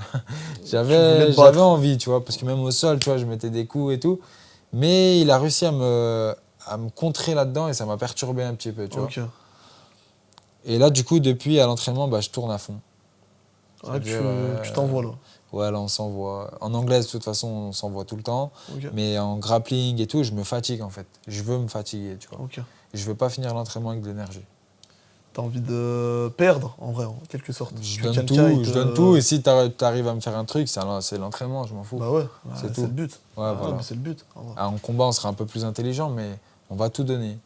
J'avais envie, tu vois, parce que même au sol, tu vois, je mettais des coups et tout. Mais il a réussi à me contrer là-dedans et ça m'a perturbé un petit peu, tu vois. Et là, du coup, depuis, à l'entraînement, bah, je tourne à fond. Tu t'envoies là. Ouais, là, on s'envoie. En anglaise, de toute façon, on s'envoie tout le temps. Mais en grappling et tout, je me fatigue, en fait. Je veux me fatiguer, tu vois. Et je veux pas finir l'entraînement avec de l'énergie. T'as envie de perdre, en vrai, en quelque sorte. Je donne tout. Et si t'arrives à me faire un truc, c'est l'entraînement, je m'en fous. Bah ouais, c'est le but. Ouais, voilà. C'est le but. En combat, on sera un peu plus intelligent, mais on va tout donner.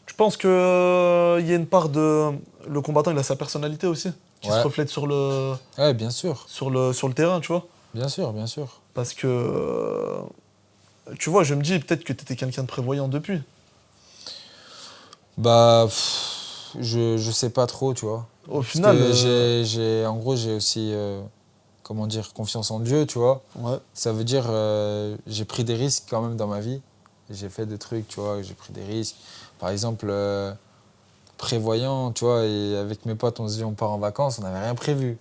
Tu penses qu'il y a une part de... Le combattant, il a sa personnalité aussi, qui se reflète sur le... Ouais, bien sûr. Sur le terrain, tu vois. Bien sûr, bien sûr. Parce que... tu vois, je me dis peut-être que t'étais quelqu'un de prévoyant depuis. Bah... Je sais pas trop, tu vois. Au final... en gros, j'ai aussi... comment dire, confiance en Dieu, tu vois. Ouais. Ça veut dire, j'ai pris des risques quand même dans ma vie. J'ai fait des trucs, tu vois, j'ai pris des risques. Par exemple, prévoyant, tu vois, et avec mes potes, on se dit on part en vacances, on n'avait rien prévu.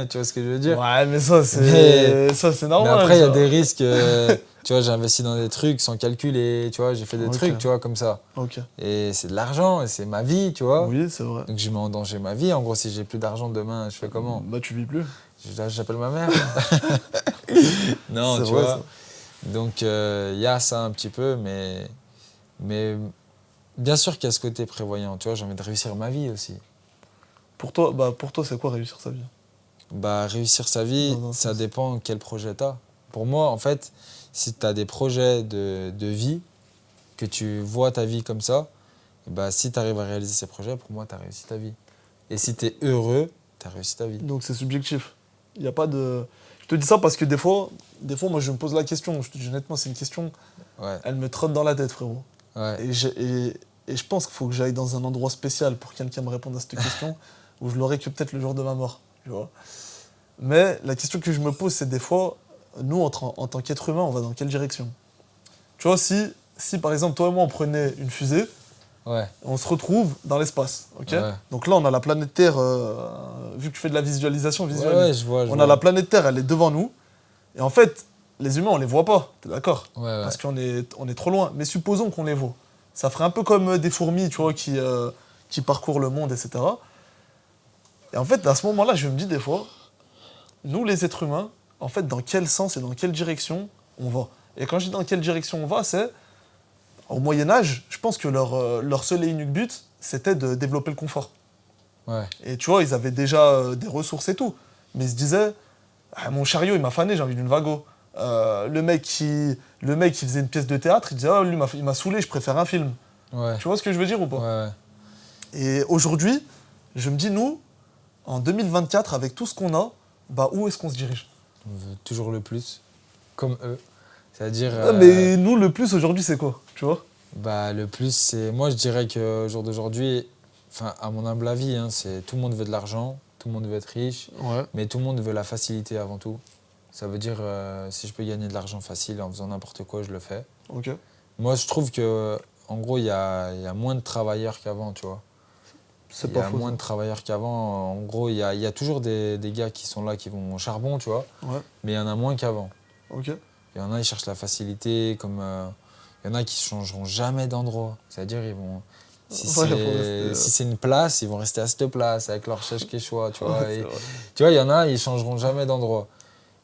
Tu vois ce que je veux dire? Ouais, mais ça, c'est normal. Mais après, il y a des risques, tu vois, j'ai investi dans des trucs sans calculer, tu vois, j'ai fait des trucs, tu vois, comme ça. Et c'est de l'argent, et c'est ma vie, tu vois. Oui, c'est vrai. Donc je mets en danger ma vie. En gros, si j'ai plus d'argent demain, je fais comment? Bah, tu vis plus. J'appelle ma mère. Non, tu vois. Ça. Donc, il y a ça un petit peu, mais bien sûr qu'il y a ce côté prévoyant. Tu vois, j'ai envie de réussir ma vie aussi. Pour toi, c'est quoi réussir sa vie? Bah, réussir sa vie, ça dépend quel projet tu as. Pour moi, en fait, si tu as des projets de vie, que tu vois ta vie comme ça, bah, si tu arrives à réaliser ces projets, pour moi, tu as réussi ta vie. Et si tu es heureux, tu as réussi ta vie. Donc, c'est subjectif. Il n'y a pas de... Je te dis ça parce que des fois, moi, je me pose la question. Je te dis honnêtement, c'est une question, elle me trotte dans la tête, frérot. Ouais. Et je pense qu'il faut que j'aille dans un endroit spécial pour quelqu'un me réponde à cette question, où je l'aurai que peut-être le jour de ma mort. Tu vois. Mais la question que je me pose, c'est des fois, nous, en tant qu'être humain, on va dans quelle direction? Tu vois, si par exemple, toi et moi, on prenait une fusée, on se retrouve dans l'espace. Donc là, on a la planète Terre, vu que tu fais de la visualisation visuelle, je vois. A la planète Terre, elle est devant nous. Et en fait, les humains, on les voit pas, t'es d'accord? Parce qu'on est trop loin. Mais supposons qu'on les voit. Ça ferait un peu comme des fourmis, tu vois, qui parcourent le monde, etc. Et en fait, à ce moment-là, je me dis des fois, nous, les êtres humains, en fait, dans quel sens et dans quelle direction on va? Et quand je dis dans quelle direction on va, c'est... Au Moyen-Âge, je pense que leur seul et unique but, c'était de développer le confort. Ouais. Et tu vois, ils avaient déjà des ressources et tout. Mais ils se disaient, mon chariot, il m'a fané, j'ai envie d'une wago. Le mec qui faisait une pièce de théâtre, il disait, lui, il m'a saoulé, je préfère un film. Ouais. Tu vois ce que je veux dire ou pas? Ouais. Et aujourd'hui, je me dis, nous, en 2024, avec tout ce qu'on a, bah, où est-ce qu'on se dirige? On veut toujours le plus, comme eux. C'est-à-dire... mais nous, le plus aujourd'hui, c'est quoi? Tu vois? Bah, le plus, c'est... Moi, je dirais qu'au jour d'aujourd'hui, à mon humble avis, c'est tout le monde veut de l'argent, tout le monde veut être riche, mais tout le monde veut la facilité avant tout. Ça veut dire, si je peux gagner de l'argent facile en faisant n'importe quoi, je le fais. Moi, je trouve qu'en gros, il y a moins de travailleurs qu'avant, tu vois. Il y a moins de travailleurs qu'avant. En gros, il y a toujours des gars qui sont là, qui vont au charbon, tu vois. Mais il y en a moins qu'avant. Il y en a, ils cherchent la facilité, comme... il y en a qui ne changeront jamais d'endroit. C'est-à-dire, ils vont... Si c'est une place, ils vont rester à cette place, avec leur chèche quechua, tu vois. Tu vois, il y en a, ils ne changeront jamais d'endroit.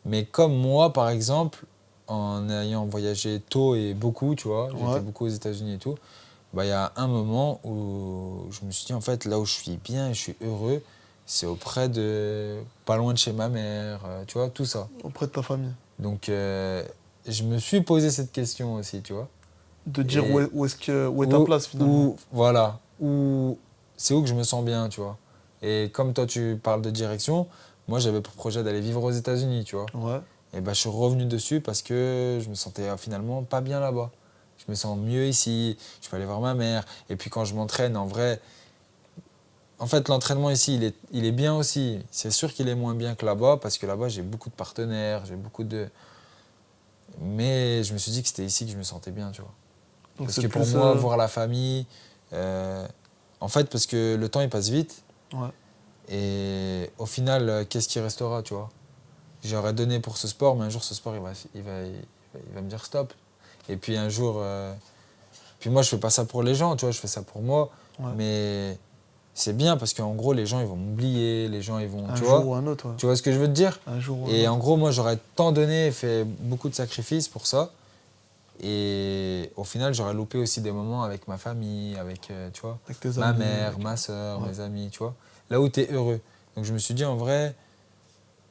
Mais comme moi, par exemple, en ayant voyagé tôt et beaucoup, tu vois, j'étais beaucoup aux États-Unis et tout, bah, y a un moment où je me suis dit, en fait, là où je suis bien et je suis heureux, c'est auprès de... pas loin de chez ma mère, tu vois, tout ça. Auprès de ta famille. Donc, je me suis posé cette question aussi, tu vois. De dire où est ta place, finalement. Voilà. C'est où que je me sens bien, tu vois. Et comme toi, tu parles de direction, moi, j'avais pour projet d'aller vivre aux États-Unis, tu vois. Ouais. Et je suis revenu dessus parce que je me sentais finalement pas bien là-bas. Je me sens mieux ici, je peux aller voir ma mère. Et puis quand je m'entraîne, en vrai, en fait, l'entraînement ici, il est bien aussi. C'est sûr qu'il est moins bien que là-bas parce que là-bas, j'ai beaucoup de partenaires, j'ai beaucoup de... Mais je me suis dit que c'était ici que je me sentais bien, tu vois. Donc parce que pour moi, voir la famille... en fait, parce que le temps, il passe vite. Ouais. Et au final, qu'est-ce qui restera, tu vois? J'aurais donné pour ce sport, mais un jour, ce sport, il va me dire stop. Et puis un jour... Puis moi, je fais pas ça pour les gens, tu vois, je fais ça pour moi. Ouais. Mais c'est bien parce qu'en gros, les gens, ils vont m'oublier, les gens, ils vont... Un jour ou un autre, ouais. Tu vois ce que je veux te dire? Un jour ou un autre. Et en gros, moi, j'aurais tant donné et fait beaucoup de sacrifices pour ça. Et au final, j'aurais loupé aussi des moments avec ma famille, avec, tu vois, avec tes ma amis, mère, ma soeur, mes amis, tu vois. Là où tu es heureux. Donc je me suis dit, en vrai...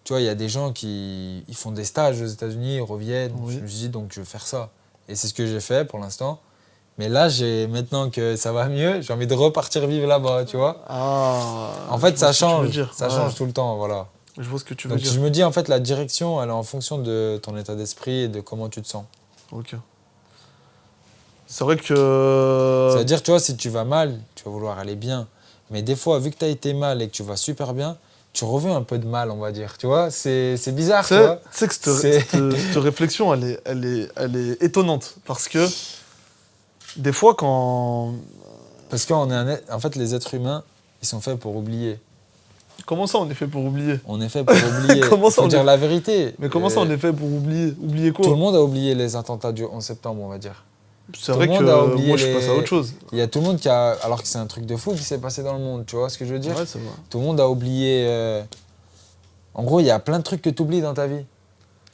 Tu vois, il y a des gens qui ils font des stages aux États-Unis, ils reviennent. Oui. Je me suis dit, donc je vais faire ça. Et c'est ce que j'ai fait pour l'instant. Mais là, maintenant que ça va mieux, j'ai envie de repartir vivre là-bas, tu vois. En fait, ça change. Ça change tout le temps, voilà. Je vois ce que tu veux dire. Donc je me dis, en fait, la direction, elle est en fonction de ton état d'esprit et de comment tu te sens. Ok. C'est vrai que... Ça veut dire, tu vois, si tu vas mal, tu vas vouloir aller bien. Mais des fois, vu que tu as été mal et que tu vas super bien, tu reviens un peu de mal, on va dire, tu vois, c'est bizarre, tu vois. Tu sais que cette réflexion, elle est étonnante, parce que des fois, quand... Parce qu'en fait, les êtres humains, ils sont faits pour oublier. Comment ça, on est fait pour oublier? On est fait pour oublier, il faut dire la vérité. Mais comment ça, on est fait pour oublier? Oublier quoi? Tout le monde a oublié les attentats du 11 septembre, on va dire. C'est vrai que moi, je passe à autre chose. Il y a tout le monde qui a... Alors que c'est un truc de fou qui s'est passé dans le monde, tu vois ce que je veux dire? Ouais, c'est vrai. Tout le monde a oublié... En gros, il y a plein de trucs que tu oublies dans ta vie.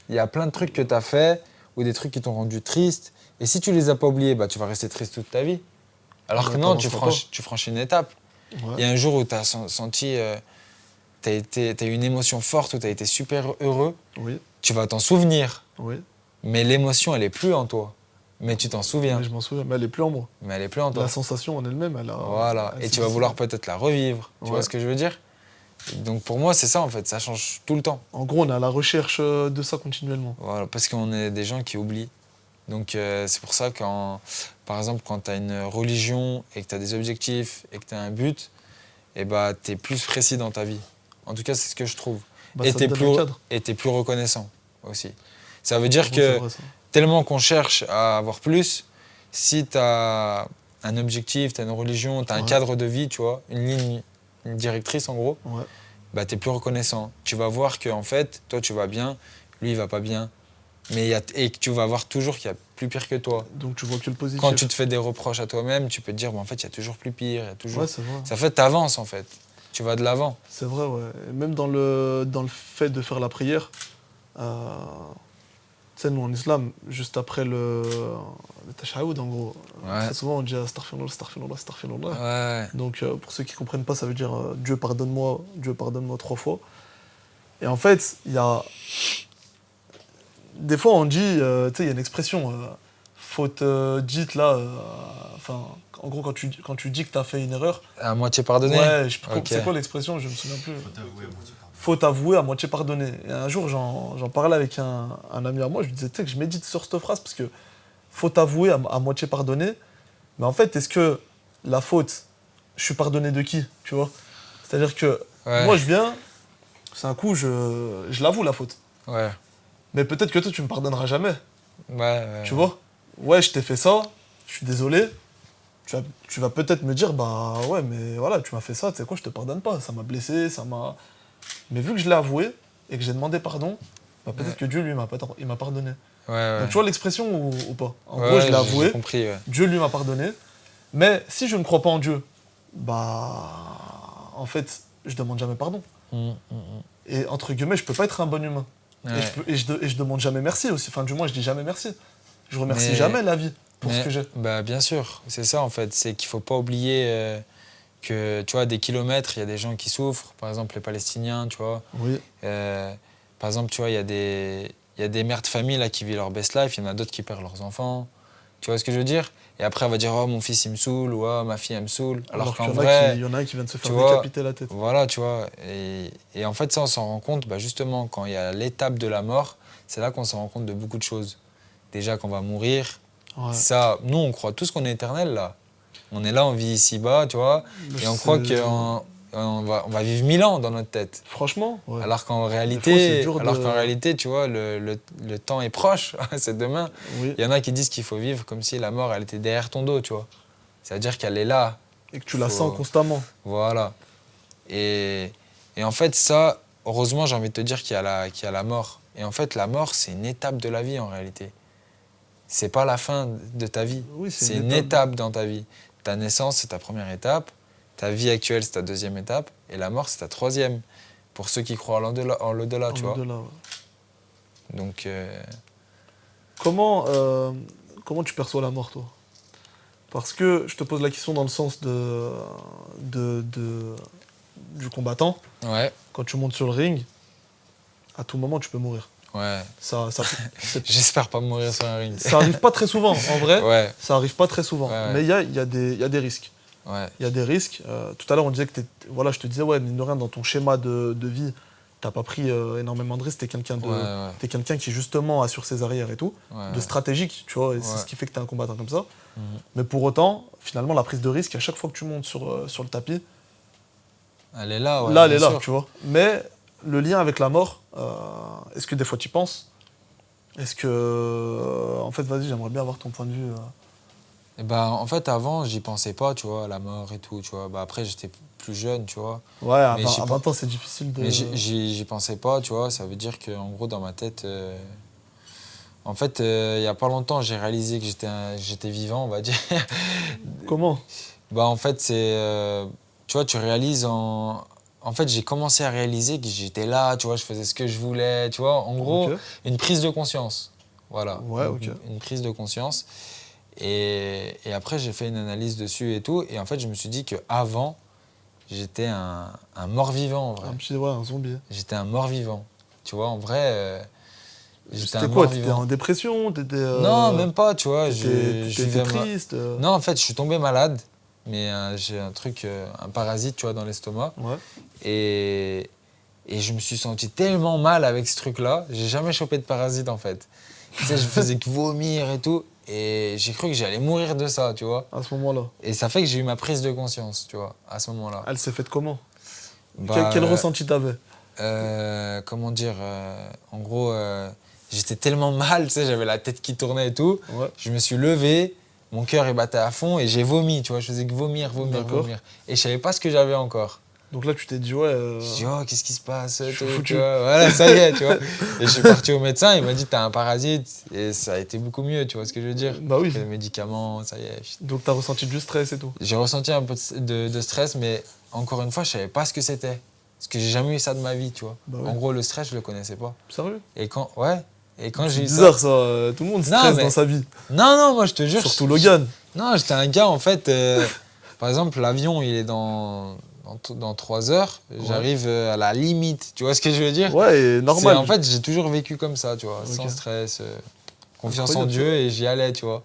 Il y a plein de trucs que tu as fait ou des trucs qui t'ont rendu triste. Et si tu les as pas oubliés, tu vas rester triste toute ta vie. Alors que non, tu franchis une étape. Ouais. Il y a un jour où tu as senti... tu as eu une émotion forte, où tu as été super heureux. Oui. Tu vas t'en souvenir. Oui. Mais l'émotion, elle est plus en toi. Mais tu t'en souviens. Mais je m'en souviens, mais elle est plus en moi. Mais elle est plus en toi. La sensation en elle-même, elle a... Voilà, et tu vas vouloir peut-être la revivre. Tu vois ce que je veux dire? Donc pour moi, c'est ça en fait, ça change tout le temps. En gros, on est à la recherche de ça continuellement. Voilà, parce qu'on est des gens qui oublient. Donc c'est pour ça que, par exemple, quand tu as une religion et que tu as des objectifs et que tu as un but, tu es plus précis dans ta vie. En tout cas, c'est ce que je trouve. Et tu es plus reconnaissant aussi. Ça veut dire que... Tellement qu'on cherche à avoir plus, si tu as un objectif, tu as une religion, tu as un cadre de vie, tu vois, une ligne, une directrice en gros, tu es plus reconnaissant. Tu vas voir que en fait, toi tu vas bien, lui il va pas bien. Et que tu vas voir toujours qu'il y a plus pire que toi. Donc tu vois que le positif. Quand tu te fais des reproches à toi-même, tu peux te dire, en fait, il y a toujours plus pire. Y a toujours... Ouais, c'est vrai. Ça fait que tu avances en fait. Tu vas de l'avant. C'est vrai, ouais. Et même dans le fait de faire la prière, tu sais, nous en islam, juste après le tashahhud, en gros, très souvent on dit astaghfirullah, astaghfirullah, astaghfirullah. Ouais. Donc pour ceux qui ne comprennent pas, ça veut dire Dieu pardonne-moi 3 fois. Et en fait, il y a... Des fois on dit, tu sais, il y a une expression, faute dite là, en gros quand tu dis que tu as fait une erreur... À moitié pardonné? Ouais, c'est quoi l'expression? Je me souviens plus. Faute avouée à moitié pardonnée. Et un jour, j'en parlais avec un ami à moi, je lui disais, tu sais que je médite sur cette phrase parce que faute avouée à moitié pardonnée, mais en fait, est-ce que la faute, je suis pardonné de qui, tu vois? C'est-à-dire que moi, je viens, c'est un coup, je l'avoue la faute. Ouais. Mais peut-être que toi, tu me pardonneras jamais. Ouais. Tu vois? Ouais, je t'ai fait ça, je suis désolé. Tu vas peut-être me dire, ouais, mais voilà, tu m'as fait ça, tu sais quoi, je te pardonne pas. Ça m'a blessé, ça m'a... Mais vu que je l'ai avoué et que j'ai demandé pardon, peut-être que Dieu, lui, il m'a pardonné. Ouais. Donc tu vois l'expression ou pas? En gros, je l'ai avoué, compris, Dieu, lui, m'a pardonné. Mais si je ne crois pas en Dieu, en fait, je demande jamais pardon. Et entre guillemets, je peux pas être un bon humain. Ouais. Et je demande jamais merci aussi. Enfin, du moins, je dis jamais merci. Je remercie jamais la vie pour ce que j'ai. Bien sûr, c'est ça en fait. C'est qu'il faut pas oublier que, tu vois, des kilomètres, il y a des gens qui souffrent. Par exemple, les Palestiniens, tu vois. Oui. Par exemple, tu vois, il y a des mères de famille là, qui vivent leur best life. Il y en a d'autres qui perdent leurs enfants. Tu vois ce que je veux dire? Et après, on va dire, oh, mon fils, il me saoule, ou oh, ma fille, elle me saoule. Alors qu'en vrai... Il y en a un qui vient de se faire décapiter la tête. Voilà, tu vois. Et en fait, ça, on s'en rend compte, justement, quand il y a l'étape de la mort, c'est là qu'on s'en rend compte de beaucoup de choses. Déjà qu'on va mourir. Ouais. Ça, nous, on croit tous qu'on est éternel, là. On est là, on vit ici-bas, tu vois. Et on croit qu'on va vivre 1000 ans dans notre tête. Franchement, ouais. Alors qu'en réalité, tu vois, le temps est proche, c'est demain. Oui. Il y en a qui disent qu'il faut vivre comme si la mort, elle était derrière ton dos, tu vois. C'est-à-dire qu'elle est là. Et que tu la sens constamment. Voilà. Et en fait, ça, heureusement, j'ai envie de te dire qu'il y a la mort. Et en fait, la mort, c'est une étape de la vie, en réalité. C'est pas la fin de ta vie. Oui, c'est une étape dans ta vie. Ta naissance, c'est ta première étape. Ta vie actuelle, c'est ta deuxième étape. Et la mort, c'est ta troisième. Pour ceux qui croient en l'au-delà, tu vois. Ouais. Donc... Comment tu perçois la mort, toi? Parce que je te pose la question dans le sens du combattant. Ouais. Quand tu montes sur le ring, à tout moment, tu peux mourir. Ouais. J'espère pas mourir sur un ring. Ça arrive pas très souvent, en vrai. Ouais. Ça arrive pas très souvent. Ouais. Mais il y a des risques. Ouais. Il y a des risques. Tout à l'heure, on disait que je te disais, mine de rien, dans ton schéma de vie, t'as pas pris énormément de risques. T'es quelqu'un qui, justement, assure ses arrières et tout. De stratégique, tu vois. Et c'est ce qui fait que t'es un combattant comme ça. Mais pour autant, finalement, la prise de risque, à chaque fois que tu montes sur le tapis, elle est là, ouais. Là, elle est là, tu vois. Mais le lien avec la mort, est-ce que des fois tu y penses? Est-ce que... en fait, vas-y, j'aimerais bien avoir ton point de vue. Et en fait, avant, j'y pensais pas, tu vois, à la mort et tout, tu vois. Après, j'étais plus jeune, tu vois. Ouais, à 20 ans, c'est difficile de... Mais j'y pensais pas, tu vois. Ça veut dire qu'en gros, dans ma tête... En fait, il y a pas longtemps, j'ai réalisé que j'étais vivant, on va dire. Comment? En fait, c'est... tu vois, tu réalises En fait, j'ai commencé à réaliser que j'étais là, tu vois, je faisais ce que je voulais, tu vois. En gros, une prise de conscience. Voilà. Ouais, une prise de conscience. Et après, j'ai fait une analyse dessus et tout. Et en fait, je me suis dit qu'avant, j'étais un mort-vivant, en vrai. Un zombie. J'étais un mort-vivant. Tu vois, en vrai... C'était quoi? T'étais en dépression? Non, même pas, tu vois. T'étais triste? Non, en fait, je suis tombé malade. Mais j'ai un truc, un parasite, tu vois, dans l'estomac. Ouais. Et je me suis senti tellement mal avec ce truc-là. J'ai jamais chopé de parasite, en fait. Tu sais, je faisais que vomir et tout. Et j'ai cru que j'allais mourir de ça, tu vois. À ce moment-là. Et ça fait que j'ai eu ma prise de conscience, tu vois, à ce moment-là. Elle s'est faite comment? Quel ressenti t'avais? Comment dire en gros, j'étais tellement mal, tu sais, j'avais la tête qui tournait et tout. Ouais. Je me suis levé, mon cœur il battait à fond et j'ai vomi, tu vois. Je faisais que vomir. Et je savais pas ce que j'avais encore. Donc là, tu t'es dit, Je dis, qu'est-ce qui se passe? Je suis foutu. Voilà, ça y est, tu vois. Et je suis parti au médecin, il m'a dit, t'as un parasite. Et ça a été beaucoup mieux, tu vois ce que je veux dire? Bah oui. Les médicaments, ça y est. Donc t'as ressenti du stress et tout? J'ai ressenti un peu de stress, mais encore une fois, je savais pas ce que c'était. Parce que j'ai jamais eu ça de ma vie, tu vois. Bah oui. En gros, le stress, je le connaissais pas. Sérieux? Et quand j'ai eu ça... C'est bizarre, ça. Tout le monde stresse dans sa vie. Non, moi, je te jure... Surtout Logan. Non, j'étais un gars, en fait... par exemple, l'avion, il est dans 3 heures. Ouais. J'arrive à la limite. Tu vois ce que je veux dire? Ouais, et normal. En fait, j'ai toujours vécu comme ça, tu vois. Sans stress. Confiance en Dieu, et j'y allais, tu vois.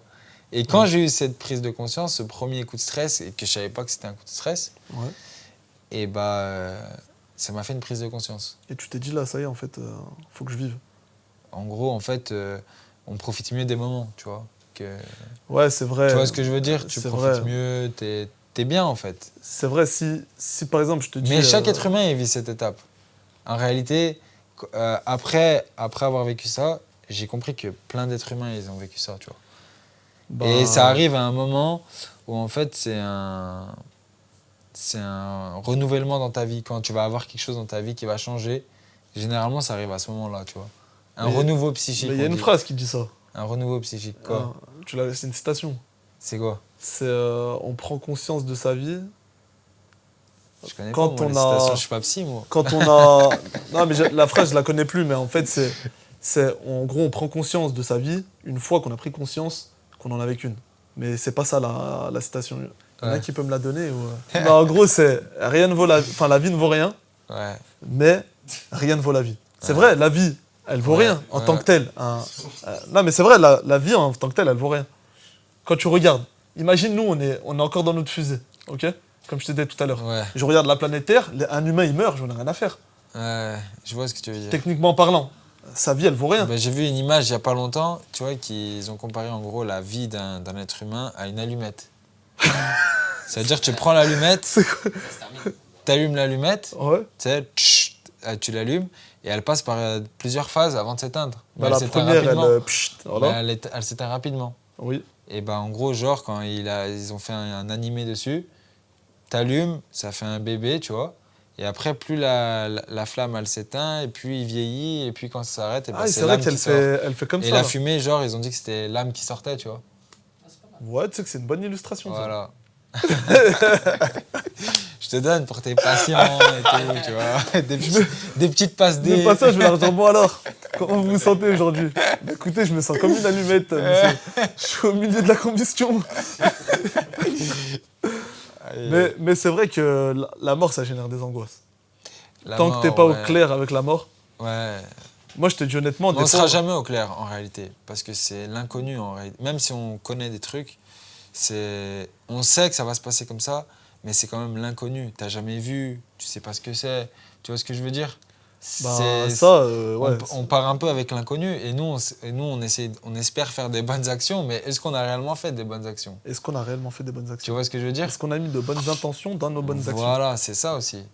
Et quand j'ai eu cette prise de conscience, ce premier coup de stress, et que je savais pas que c'était un coup de stress, et ça m'a fait une prise de conscience. Et tu t'es dit, là, ça y est, en fait, faut que je vive. En gros, en fait, on profite mieux des moments, tu vois. Ouais, c'est vrai. Tu vois ce que je veux dire? Tu profites mieux, t'es bien, en fait. C'est vrai, si par exemple, je te dis... Mais chaque être humain, il vit cette étape. En réalité, après avoir vécu ça, j'ai compris que plein d'êtres humains, ils ont vécu ça, tu vois. Et ça arrive à un moment où, en fait, c'est un renouvellement dans ta vie. Quand tu vas avoir quelque chose dans ta vie qui va changer, généralement, ça arrive à ce moment-là, tu vois. Renouveau psychique. Mais il y a une phrase qui dit ça. Un renouveau psychique, quoi. C'est une citation. C'est quoi? C'est on prend conscience de sa vie. Je connais pas, moi, les citations, je suis pas psy, moi. Quand on a... Non, mais la phrase, je la connais plus, mais en fait, en gros, on prend conscience de sa vie une fois qu'on a pris conscience qu'on en avait qu'une. Mais c'est pas ça la citation. Il y en a qui peut me la donner ou... Bah, en gros, c'est rien ne vaut la... Enfin, la vie ne vaut rien, mais rien ne vaut la vie. C'est vrai, la vie, elle vaut rien en tant que telle. Non, mais c'est vrai, la vie en tant que telle, elle vaut rien. Quand tu regardes, imagine, nous, on est encore dans notre fusée, ok? Comme je te disais tout à l'heure. Je regarde la planète Terre, un humain, il meurt, j'en ai rien à faire. Je vois ce que tu veux dire. Techniquement parlant, sa vie, elle vaut rien. J'ai vu une image il n'y a pas longtemps, tu vois, qu'ils ont comparé en gros la vie d'un être humain à une allumette. C'est-à-dire que tu prends l'allumette, tu allumes l'allumette, tu l'allumes, et elle passe par plusieurs phases avant de s'éteindre. Bah, la première, elle s'éteint rapidement. Oui. Et bah, en gros, genre, quand ils ont fait un animé dessus, t'allumes, ça fait un bébé, tu vois. Et après, plus la flamme, elle s'éteint, et puis il vieillit, et puis quand ça s'arrête, c'est l'âme qui sort. Elle fait comme ça. Et la fumée, genre, ils ont dit que c'était l'âme qui sortait, tu vois. Ouais, tu sais que c'est une bonne illustration, voilà. Je te donne pour tes patients et tout, tu vois. Des petites passes des... Le passage, je vais leur dire, bon alors, comment vous vous sentez aujourd'hui? Écoutez, je me sens comme une allumette, monsieur. Je suis au milieu de la combustion. Mais c'est vrai que la mort, ça génère des angoisses. Tant que t'es pas au clair avec la mort. Moi, je te dis honnêtement... On ne sera jamais au clair, en réalité. Parce que c'est l'inconnu, en réalité. Même si on connaît des trucs, on sait que ça va se passer comme ça, mais c'est quand même l'inconnu. T'as jamais vu, tu sais pas ce que c'est. Tu vois ce que je veux dire? On part un peu avec l'inconnu, et nous, on espère faire des bonnes actions, mais est-ce qu'on a réellement fait des bonnes actions? Est-ce qu'on a réellement fait des bonnes actions? Tu vois ce que je veux dire? Est-ce qu'on a mis de bonnes intentions dans nos bonnes actions? Voilà, c'est ça aussi.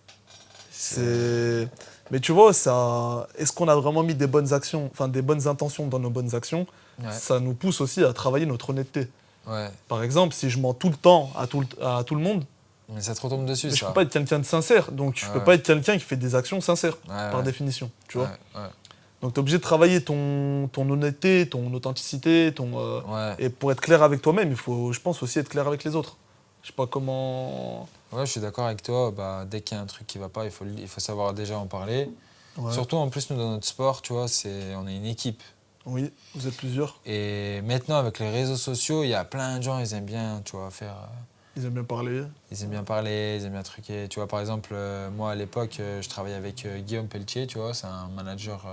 Mais tu vois, est-ce qu'on a vraiment mis des bonnes actions, enfin des bonnes intentions dans nos bonnes actions? Ça nous pousse aussi à travailler notre honnêteté. Par exemple, si je mens tout le temps à tout le monde, mais ça te retombe dessus, ça. Je peux pas être quelqu'un de sincère, donc je peux pas être quelqu'un qui fait des actions sincères, par définition, tu vois. Donc tu es obligé de travailler ton honnêteté, ton authenticité, et pour être clair avec toi-même, il faut, je pense, aussi être clair avec les autres. Je sais pas comment... Ouais, je suis d'accord avec toi. Bah, dès qu'il y a un truc qui va pas, il faut savoir déjà en parler. Surtout, en plus, nous, dans notre sport, tu vois, on est une équipe. Oui, vous êtes plusieurs. Et maintenant, avec les réseaux sociaux, il y a plein de gens, ils aiment bien, tu vois, faire... Ils aiment bien parler. Ils aiment bien parler, ils aiment bien truquer. Tu vois, par exemple, moi, à l'époque, je travaillais avec Guillaume Pelletier, tu vois, c'est un manager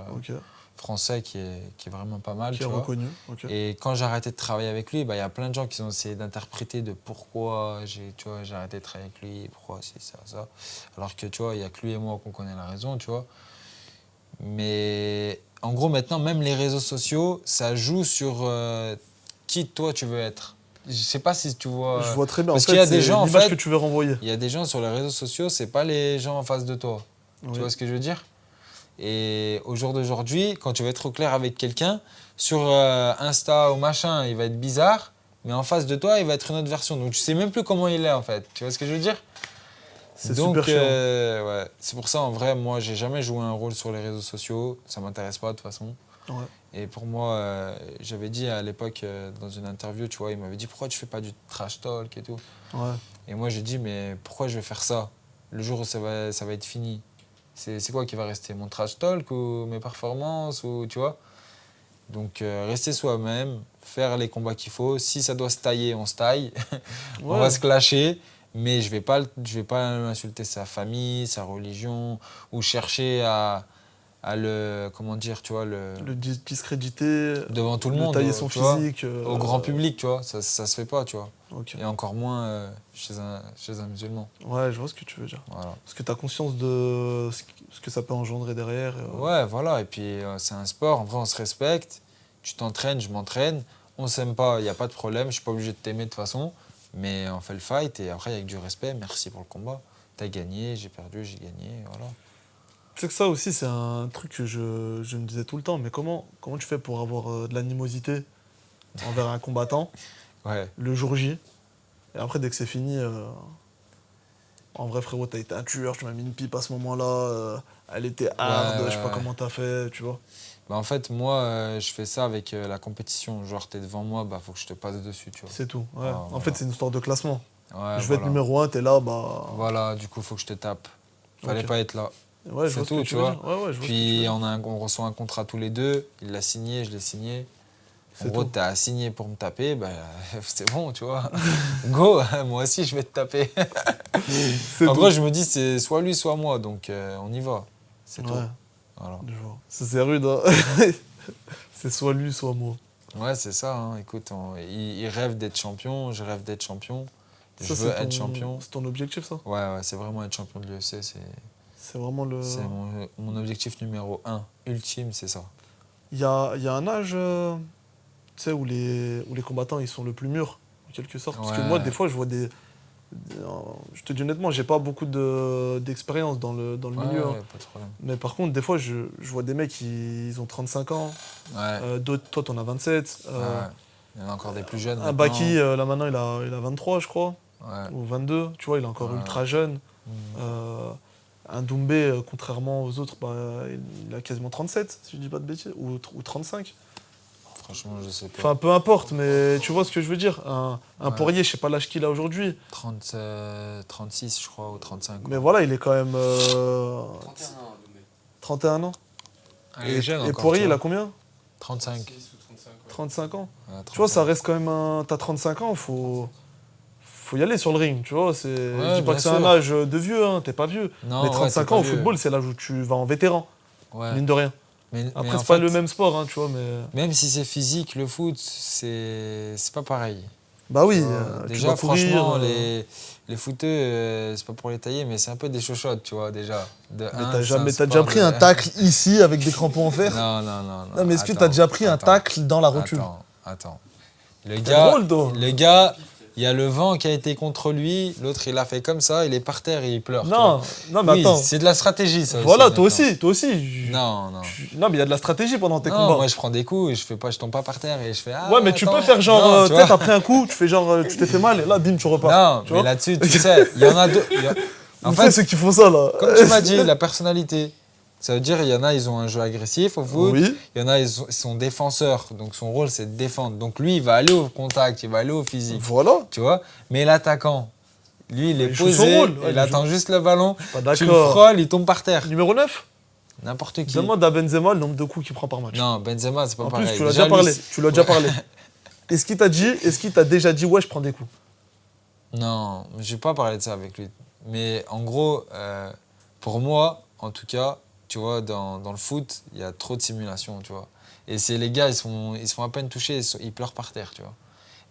français qui est vraiment pas mal. Qui est reconnu. Et quand j'ai arrêté de travailler avec lui, bah, y a plein de gens qui ont essayé d'interpréter de pourquoi j'ai arrêté de travailler avec lui, pourquoi c'est ça. Alors que, tu vois, il n'y a que lui et moi qu'on connaît la raison, tu vois. Mais en gros, maintenant, même les réseaux sociaux, ça joue sur qui toi tu veux être. Je sais pas si tu vois. Je vois très bien. Parce qu'il y a des gens, en fait, que tu veux renvoyer. Il y a des gens sur les réseaux sociaux, c'est pas les gens en face de toi. Tu vois ce que je veux dire? Et au jour d'aujourd'hui, quand tu vas être au clair avec quelqu'un, sur Insta ou machin, il va être bizarre, mais en face de toi, il va être une autre version. Donc tu sais même plus comment il est en fait. Tu vois ce que je veux dire? C'est super chiant. Ouais. C'est pour ça, en vrai, moi, j'ai jamais joué un rôle sur les réseaux sociaux. Ça m'intéresse pas de toute façon. Et pour moi, j'avais dit à l'époque, dans une interview, tu vois, il m'avait dit pourquoi tu fais pas du trash talk et tout. Et moi, j'ai dit, mais pourquoi je vais faire ça? Le jour où ça va être fini, c'est quoi qui va rester? Mon trash talk ou mes performances ou, tu vois? Donc, rester soi-même, faire les combats qu'il faut. Si ça doit se tailler, on se taille. On va se clasher. Mais je vais pas insulter sa famille, sa religion, ou chercher à le, comment dire, tu vois, le discréditer devant tout le monde, tailler son physique au grand public, tu vois, ça se fait pas, tu vois. Et encore moins chez un musulman. Ouais, je vois ce que tu veux dire. Voilà. Parce que tu as conscience de ce que ça peut engendrer derrière. Ouais, voilà, et puis c'est un sport, en vrai on se respecte, tu t'entraînes, je m'entraîne, on s'aime pas, il n'y a pas de problème, je suis pas obligé de t'aimer de toute façon, mais on fait le fight et après avec du respect, merci pour le combat. T'as gagné, j'ai perdu, j'ai gagné, voilà. Tu sais que ça aussi, c'est un truc que je me disais tout le temps, mais comment tu fais pour avoir de l'animosité envers un combattant le jour J, et après, dès que c'est fini, en vrai, frérot, t'as été un tueur, tu m'as mis une pipe à ce moment-là, elle était hard, je sais pas comment t'as fait, tu vois. Bah en fait, moi, je fais ça avec la compétition. Genre, t'es devant moi, bah faut que je te passe dessus, tu vois. C'est tout, ouais. En fait, c'est une histoire de classement. Ouais, je vais être numéro 1, t'es là, bah... Voilà, du coup, faut que je te tape. Fallait pas être là. Ouais, je vois tout, tu vois. Puis on reçoit un contrat tous les deux, il l'a signé, je l'ai signé. En gros, tu as signé pour me taper, bah, c'est bon, tu vois. Go, moi aussi, je vais te taper. En gros, je me dis, c'est soit lui, soit moi, donc on y va. C'est tout. Voilà. C'est rude, hein. C'est soit lui, soit moi. Ouais, c'est ça. Hein. Écoute, il rêve d'être champion, je rêve d'être champion. Je veux être champion. C'est ton objectif, ça? Ouais, c'est vraiment être champion de l'UFC. C'est vraiment le... C'est mon objectif numéro 1, ultime, c'est ça. Il y a un âge, tu sais, où les combattants, ils sont le plus mûrs, en quelque sorte. Parce que moi, des fois, je vois des... Je te dis honnêtement, j'ai pas beaucoup d'expérience dans le milieu. Ouais, pas de problème. Mais par contre, des fois, je vois des mecs, ils ont 35 ans. Ouais. D'autres, toi, t'en as 27. Il y en a encore des plus jeunes. Baki, là maintenant, il a 23, je crois. Ouais. Ou 22. Tu vois, il est encore ultra jeune. Un Doumbé, contrairement aux autres, il a quasiment 37, si je dis pas de bêtises. Ou 35. Franchement, je sais pas. Enfin, peu importe, mais tu vois ce que je veux dire. Un Poirier, je sais pas l'âge qu'il a aujourd'hui. 36, je crois, ou 35. Mais voilà, il est quand même... 31 ans, 31 ans. Il est jeune encore, et Poirier, il a combien? 35. 35 ans. Ouais, 35. Tu vois, ça reste quand même T'as 35 ans, faut y aller sur le ring, tu vois. Je dis pas que c'est un âge de vieux, hein, t'es pas vieux. Non, mais 35 ans au football, c'est l'âge où tu vas en vétéran. Ouais. Mine de rien. Après, c'est pas le même sport, hein, tu vois, mais... Même si c'est physique, le foot, c'est pas pareil. Bah oui, déjà, franchement, les footeux, c'est pas pour les tailler, mais c'est un peu des chochottes, tu vois, déjà. Mais t'as déjà pris un tacle ici avec des crampons en fer? Non. Non, mais est-ce que t'as déjà pris un tacle dans la rotule? Attends. Le gars, il y a le vent qui a été contre lui, l'autre il a fait comme ça, il est par terre et il pleure. Non, mais attends. C'est de la stratégie, ça. Voilà, toi aussi. Non. Non, mais il y a de la stratégie pendant tes combats. Moi je prends des coups et je tombe pas par terre et je fais. Ouais, mais tu peux faire genre, tu sais, t'as pris un coup, tu fais genre, tu t'es fait mal et là, bim, tu repars. Non, mais là-dessus, tu sais, il y en a deux. En fait, ceux qui font ça là. Comme tu m'as dit, la personnalité. Ça veut dire il y en a, ils ont un jeu agressif au foot. Oui. Il y en a, ils sont défenseurs. Donc son rôle, c'est de défendre. Donc lui, il va aller au contact, il va aller au physique. Voilà. Tu vois. Mais l'attaquant, lui, il est posé, il attend juste le ballon. Tu le frôles, il tombe par terre. Numéro 9 ? N'importe qui. Demande à Benzema le nombre de coups qu'il prend par match. Non, Benzema, c'est pas pareil. En plus, tu l'as déjà parlé. Est-ce qu'il t'a déjà dit, ouais, je prends des coups? Non, je vais pas parler de ça avec lui. Mais en gros, pour moi, en tout cas, tu vois, dans le foot, il y a trop de simulation, tu vois. Et c'est les gars, ils se font à peine toucher, ils pleurent par terre, tu vois.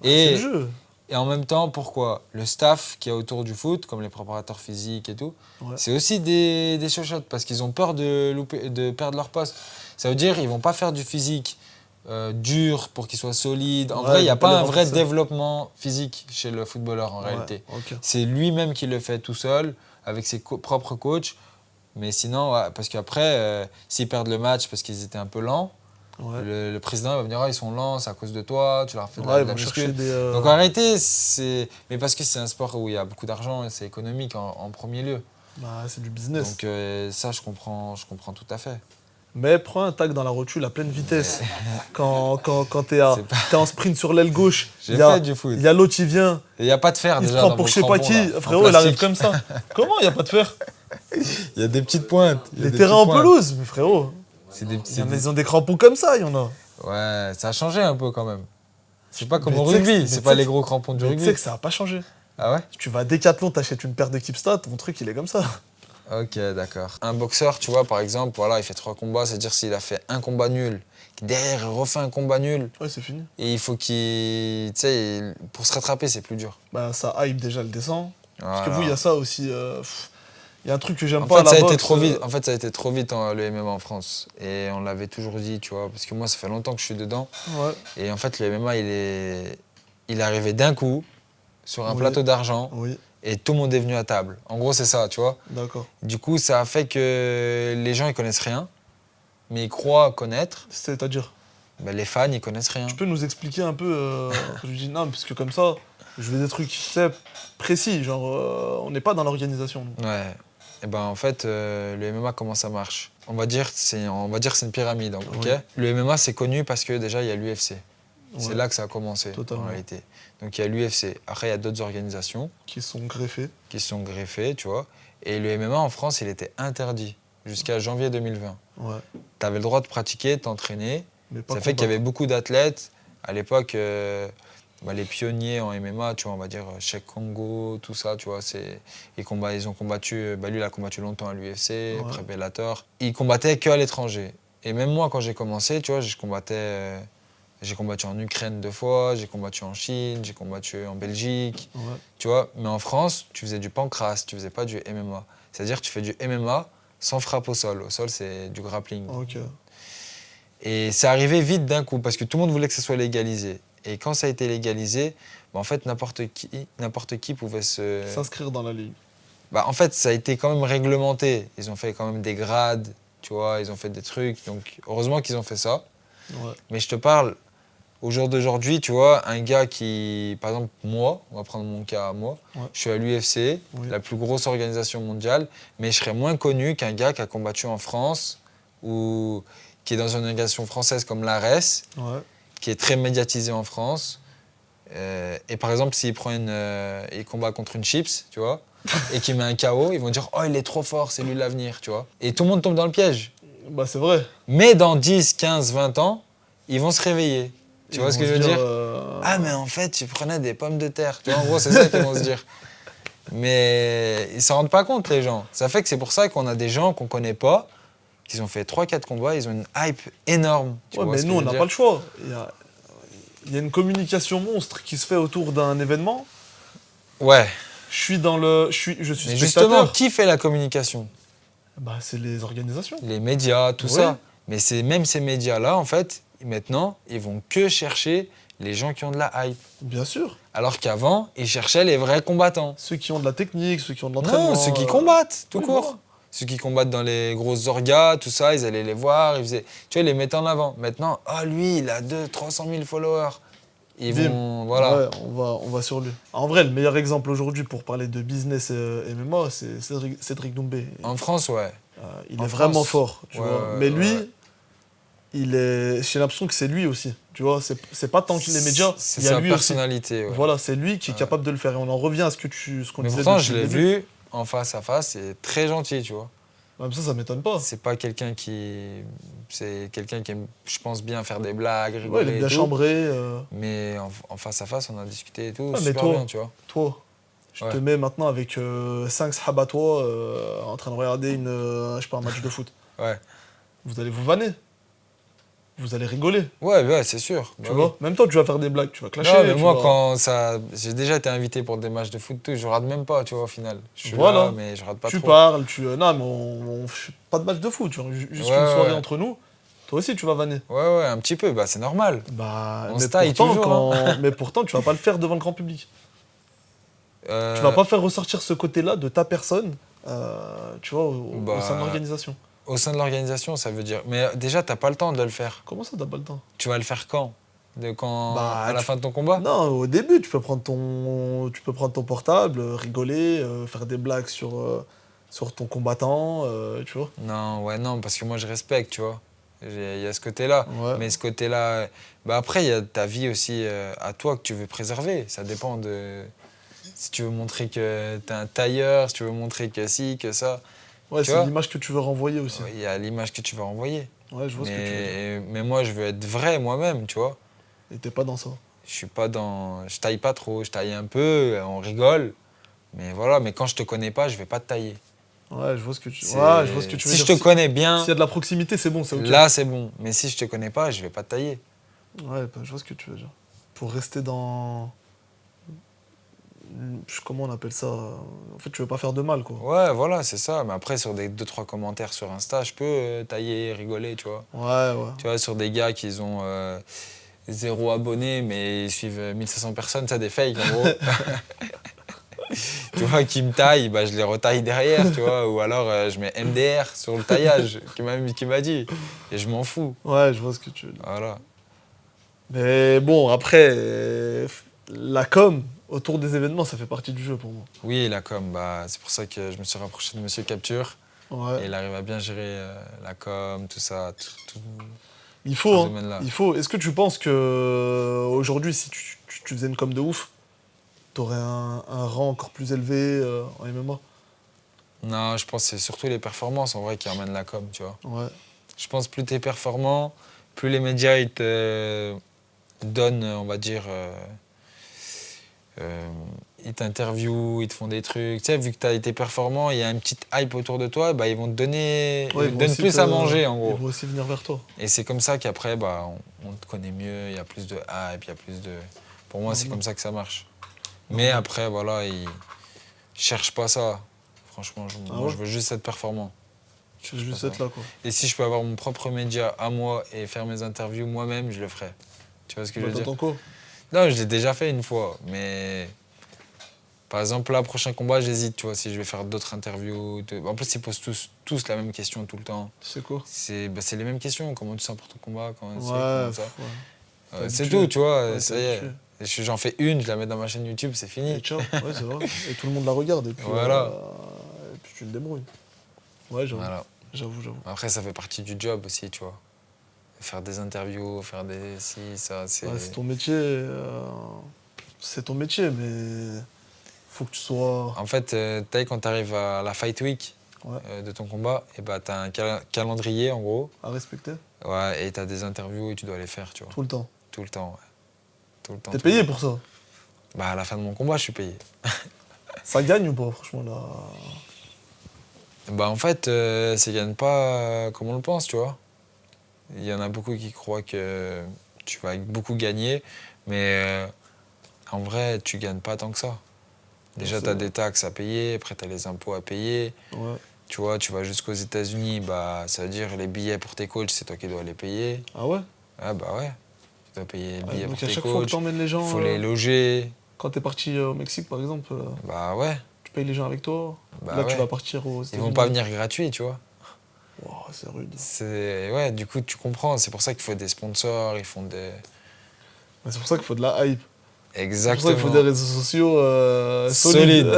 C'est le jeu. Et en même temps, pourquoi? Le staff qui est autour du foot, comme les préparateurs physiques et tout, c'est aussi des chochottes parce qu'ils ont peur de perdre leur poste. Ça veut dire qu'ils vont pas faire du physique dur pour qu'il soit solide. En vrai, il n'y a pas un vrai développement physique chez le footballeur en réalité. Okay. C'est lui-même qui le fait tout seul, avec ses propres coachs. Mais sinon, parce qu'après, s'ils perdent le match parce qu'ils étaient un peu lents, le président va venir, ils sont lents, c'est à cause de toi, tu leur fais de la muscu. Donc en réalité, mais parce que c'est un sport où il y a beaucoup d'argent et c'est économique en premier lieu. Bah, c'est du business. Donc ça, je comprends tout à fait. Mais prends un tac dans la rotule à pleine vitesse. Quand t'es en sprint sur l'aile gauche, il y a l'autre qui vient. Il n'y a pas de fer déjà. Il se prend pour je sais pas qui. Frérot, il arrive comme ça. Comment il n'y a pas de fer? Il y a des petites pointes. Les terrains en pelouse, mais frérot. Ils ont des crampons comme ça, il y en a. Ouais, ça a changé un peu quand même. C'est pas comme au rugby, c'est pas les gros crampons du rugby. Tu sais que ça a pas changé. Ah ouais? Tu vas à Decathlon, t'achètes une paire de Kipsta, ton truc il est comme ça. Ok, d'accord. Un boxeur, tu vois, par exemple, voilà, il fait 3 combats, c'est-à-dire s'il a fait un combat nul, derrière il refait un combat nul. Ouais, c'est fini. Et il faut qu'il. Tu sais, pour se rattraper, c'est plus dur. Bah, ça hype déjà le descend. Voilà. Parce que vous, il y a ça aussi. Il y a un truc que j'aime pas à la boxe. En fait, ça a été trop vite le MMA en France. Et on l'avait toujours dit, tu vois, parce que moi, ça fait longtemps que je suis dedans. Ouais. Et en fait, le MMA, il est arrivé d'un coup, sur un plateau d'argent. Oui. Et tout le monde est venu à table. En gros, c'est ça, tu vois. D'accord. Du coup, ça a fait que les gens, ils connaissent rien, mais ils croient connaître. C'est-à-dire? Ben, les fans, ils connaissent rien. Tu peux nous expliquer un peu Je dis non, parce que comme ça, je veux des trucs précis, genre on n'est pas dans l'organisation. Ouais. Et ben en fait, le MMA, comment ça marche? On va dire que c'est une pyramide, ok? Oui. Le MMA, c'est connu parce que déjà, il y a l'UFC. C'est là que ça a commencé, en réalité. Donc il y a l'UFC. Après, il y a d'autres organisations. Qui sont greffées. Tu vois. Et le MMA en France, il était interdit jusqu'à janvier 2020. Ouais. Tu avais le droit de pratiquer, de t'entraîner. Ça fait qu'il y avait beaucoup d'athlètes À l'époque, les pionniers en MMA, tu vois, on va dire Cheikh Kongo, tout ça, tu vois, ils ont combattu, lui il a combattu longtemps à l'UFC, après Bellator. Ils combattaient qu'à l'étranger. Et même moi, quand j'ai commencé, tu vois, j'ai combattu en Ukraine 2 fois, j'ai combattu en Chine, j'ai combattu en Belgique, tu vois. Mais en France, tu faisais du pancrace, tu faisais pas du MMA. C'est-à-dire que tu fais du MMA sans frappe au sol. Au sol, c'est du grappling. Okay. Et c'est arrivé vite d'un coup, parce que tout le monde voulait que ce soit légalisé. Et quand ça a été légalisé, en fait, n'importe qui pouvait s'inscrire dans la ligue. En fait, ça a été quand même réglementé. Ils ont fait quand même des grades, tu vois, ils ont fait des trucs. Donc, heureusement qu'ils ont fait ça. Ouais. Mais je te parle, au jour d'aujourd'hui, tu vois, un gars qui, par exemple, moi, on va prendre mon cas à moi, je suis à l'UFC, la plus grosse organisation mondiale, mais je serais moins connu qu'un gars qui a combattu en France ou qui est dans une organisation française comme l'ARES, qui est très médiatisée en France. Et par exemple, s'il il combat contre une Chips, tu vois, et qu'il met un KO, ils vont dire « Oh, il est trop fort, c'est lui l'avenir », tu vois. Et tout le monde tombe dans le piège. Bah, c'est vrai. Mais dans 10, 15, 20 ans, ils vont se réveiller. Tu vois ce que je veux dire Ah, mais en fait, tu prenais des pommes de terre. Tu vois, en gros, c'est ça qu'ils vont se dire. Mais ils s'en rendent pas compte, les gens. Ça fait que c'est pour ça qu'on a des gens qu'on connaît pas, qui ont fait 3-4 combats, ils ont une hype énorme. Tu vois mais nous, on n'a pas le choix. Il y a une communication monstre qui se fait autour d'un événement. Ouais. Je suis spectateur. Justement, qui fait la communication ? Bah, c'est les organisations. Les médias, tout ça. Mais même ces médias-là, en fait, maintenant, ils vont que chercher les gens qui ont de la hype. Bien sûr. Alors qu'avant, ils cherchaient les vrais combattants. Ceux qui ont de la technique, ceux qui ont de l'entraînement. Non, ceux qui combattent, tout court. Voilà. Ceux qui combattent dans les grosses orgas, tout ça, ils allaient les voir, tu vois, ils les mettaient en avant. Maintenant, lui, il a 300 000 followers. Ils vont, voilà. Ouais, on va sur lui. En vrai, le meilleur exemple aujourd'hui pour parler de business et MMA, c'est Cédric Doumbé. En France, ouais. Il est vraiment fort, tu vois. Mais lui, j'ai l'impression que c'est lui aussi. Tu vois, c'est pas tant que les médias. C'est sa personnalité. Ouais. Voilà, c'est lui qui est capable de le faire. Et on en revient à ce qu'on disait. Mais pourtant, je l'ai vu en face à face, c'est très gentil, tu vois. Même ça m'étonne pas. C'est pas quelqu'un c'est quelqu'un qui aime, je pense, bien faire des blagues, rigoler. Ouais, il est bien chambré. Mais en face à face, on a discuté et tout, super bien, tu vois. Toi, je te mets maintenant avec 5 sahab à toi en train de regarder un match de foot. Ouais. Vous allez vous vanner. Vous allez rigoler. Ouais, c'est sûr. Tu vois, même toi, tu vas faire des blagues, tu vas clasher. Non, mais moi, j'ai déjà été invité pour des matchs de foot, je rate même pas, tu vois, au final. Je suis là, mais je rate pas trop. Tu parles, non, mais on fait pas de match de foot, juste une soirée entre nous. Toi aussi, tu vas vanner. Ouais, un petit peu, c'est normal. On se taille toujours. Mais pourtant, tu vas pas le faire devant le grand public. Tu vas pas faire ressortir ce côté-là de ta personne, tu vois, au sein de l'organisation. Au sein de l'organisation, ça veut dire... Mais déjà, t'as pas le temps de le faire. Comment ça, t'as pas le temps ? Tu vas le faire quand ? À la fin de ton combat ? Non, au début, tu peux prendre ton portable, rigoler, faire des blagues sur ton combattant, tu vois. Non, parce que moi, je respecte, tu vois. Il y a ce côté-là. Ouais. Mais ce côté-là... après, il y a ta vie aussi à toi que tu veux préserver. Ça dépend de... Si tu veux montrer que t'es un tailleur, si tu veux montrer que si, que ça... Ouais, c'est l'image que tu veux renvoyer aussi. Il y a l'image que tu veux renvoyer. Ouais, je vois ce que tu veux dire. Mais moi, je veux être vrai moi-même, tu vois. Et t'es pas dans ça. Je taille pas trop, je taille un peu, on rigole. Mais voilà, mais quand je te connais pas, je vais pas te tailler. Ouais, je vois ce que tu veux dire. Si je te connais bien... S'il y a de la proximité, c'est bon, c'est OK. Là, c'est bon. Mais si je te connais pas, je vais pas te tailler. Ouais, je vois ce que tu veux dire. Pour rester dans... Comment on appelle ça ? En fait, tu veux pas faire de mal, quoi. Ouais, voilà, c'est ça. Mais après, sur des 2-3 commentaires sur Insta, je peux tailler, rigoler, tu vois. Ouais. Tu vois, sur des gars qui ont 0 abonnés, mais ils suivent 1500 personnes, ça, des fakes, en gros. Tu vois, qui me taillent, je les retaille derrière, tu vois. Ou alors, je mets MDR sur le taillage, qui m'a dit. Et je m'en fous. Ouais, je vois ce que tu veux dire. Voilà. Mais bon, après, la com... autour des événements, ça fait partie du jeu pour moi. Oui, la com, c'est pour ça que je me suis rapproché de Monsieur Capture. Ouais. Et il arrive à bien gérer la com, tout ça, tout il faut, il faut. Est-ce que tu penses qu'aujourd'hui, si tu faisais une com de ouf, t'aurais un rang encore plus élevé en MMA ? Non, je pense que c'est surtout les performances en vrai qui amènent la com, tu vois. Ouais. Je pense que plus t'es performant, plus les médias donnent, on va dire, ils t'interviewent, ils te font des trucs. Tu sais, vu que tu as été performant, il y a une petite hype autour de toi, bah, ils vont te donner plus à manger, en gros. Ils vont aussi venir vers toi. Et c'est comme ça qu'après, bah, on te connaît mieux, il y a plus de hype, il y a plus de... Pour moi, c'est comme ça que ça marche. Mais après, voilà, ils cherchent pas ça. Franchement, moi, je veux juste être performant. Je veux juste être là, quoi. Et si je peux avoir mon propre média à moi et faire mes interviews moi-même, je le ferai. Tu vois ce que je veux dire? Quoi? Non, je l'ai déjà fait une fois, mais... Par exemple, là, prochain combat, j'hésite, tu vois, si je vais faire d'autres interviews. En plus, ils posent tous la même question tout le temps. C'est quoi? C'est les mêmes questions. Comment tu sens pour ton combat? Comment ça? C'est habitué. tout, tu vois, ça y est. J'en fais une, je la mets dans ma chaîne YouTube, c'est fini. Et ciao, ouais, c'est vrai. Et tout le monde la regarde, et puis, voilà. Et puis tu le débrouilles. Ouais, j'avoue. Voilà. J'avoue. Après, ça fait partie du job aussi, tu vois. Faire des interviews, faire des... Si, ça, c'est... Ouais, c'est ton métier. C'est ton métier, mais... Faut que tu sois... En fait, quand tu arrives à la Fight Week de ton combat, et bah, tu as un calendrier, en gros. À respecter. Ouais, et tu as des interviews et tu dois les faire, tu vois. Tout le temps. Tout le temps, ouais. Tout le temps. T'es payé pour ça? Bah, à la fin de mon combat, je suis payé. Ça gagne ou pas, franchement, là? Bah, en fait, ça gagne pas comme on le pense, tu vois. Il y en a beaucoup qui croient que tu vas beaucoup gagner, mais en vrai, tu gagnes pas tant que ça. Déjà, tu as des taxes à payer, après, tu as les impôts à payer. Ouais. Tu vois, tu vas jusqu'aux États-Unis, bah, ça veut dire les billets pour tes coachs, c'est toi qui dois les payer. Ah ouais? Ah bah ouais. Tu dois payer les billets pour tes coachs. Donc à chaque fois que t'emmènes les gens... faut les loger. Quand t'es parti au Mexique, par exemple... bah ouais. Tu payes les gens avec toi. Bah là, ouais. tu vas partir aux États-Unis. Ils vont pas venir gratuits, tu vois. Wow, c'est rude. Ouais, du coup, tu comprends. C'est pour ça qu'il faut des sponsors, ils font des... C'est pour ça qu'il faut de la hype. Exactement. C'est pour ça qu'il faut des réseaux sociaux solides.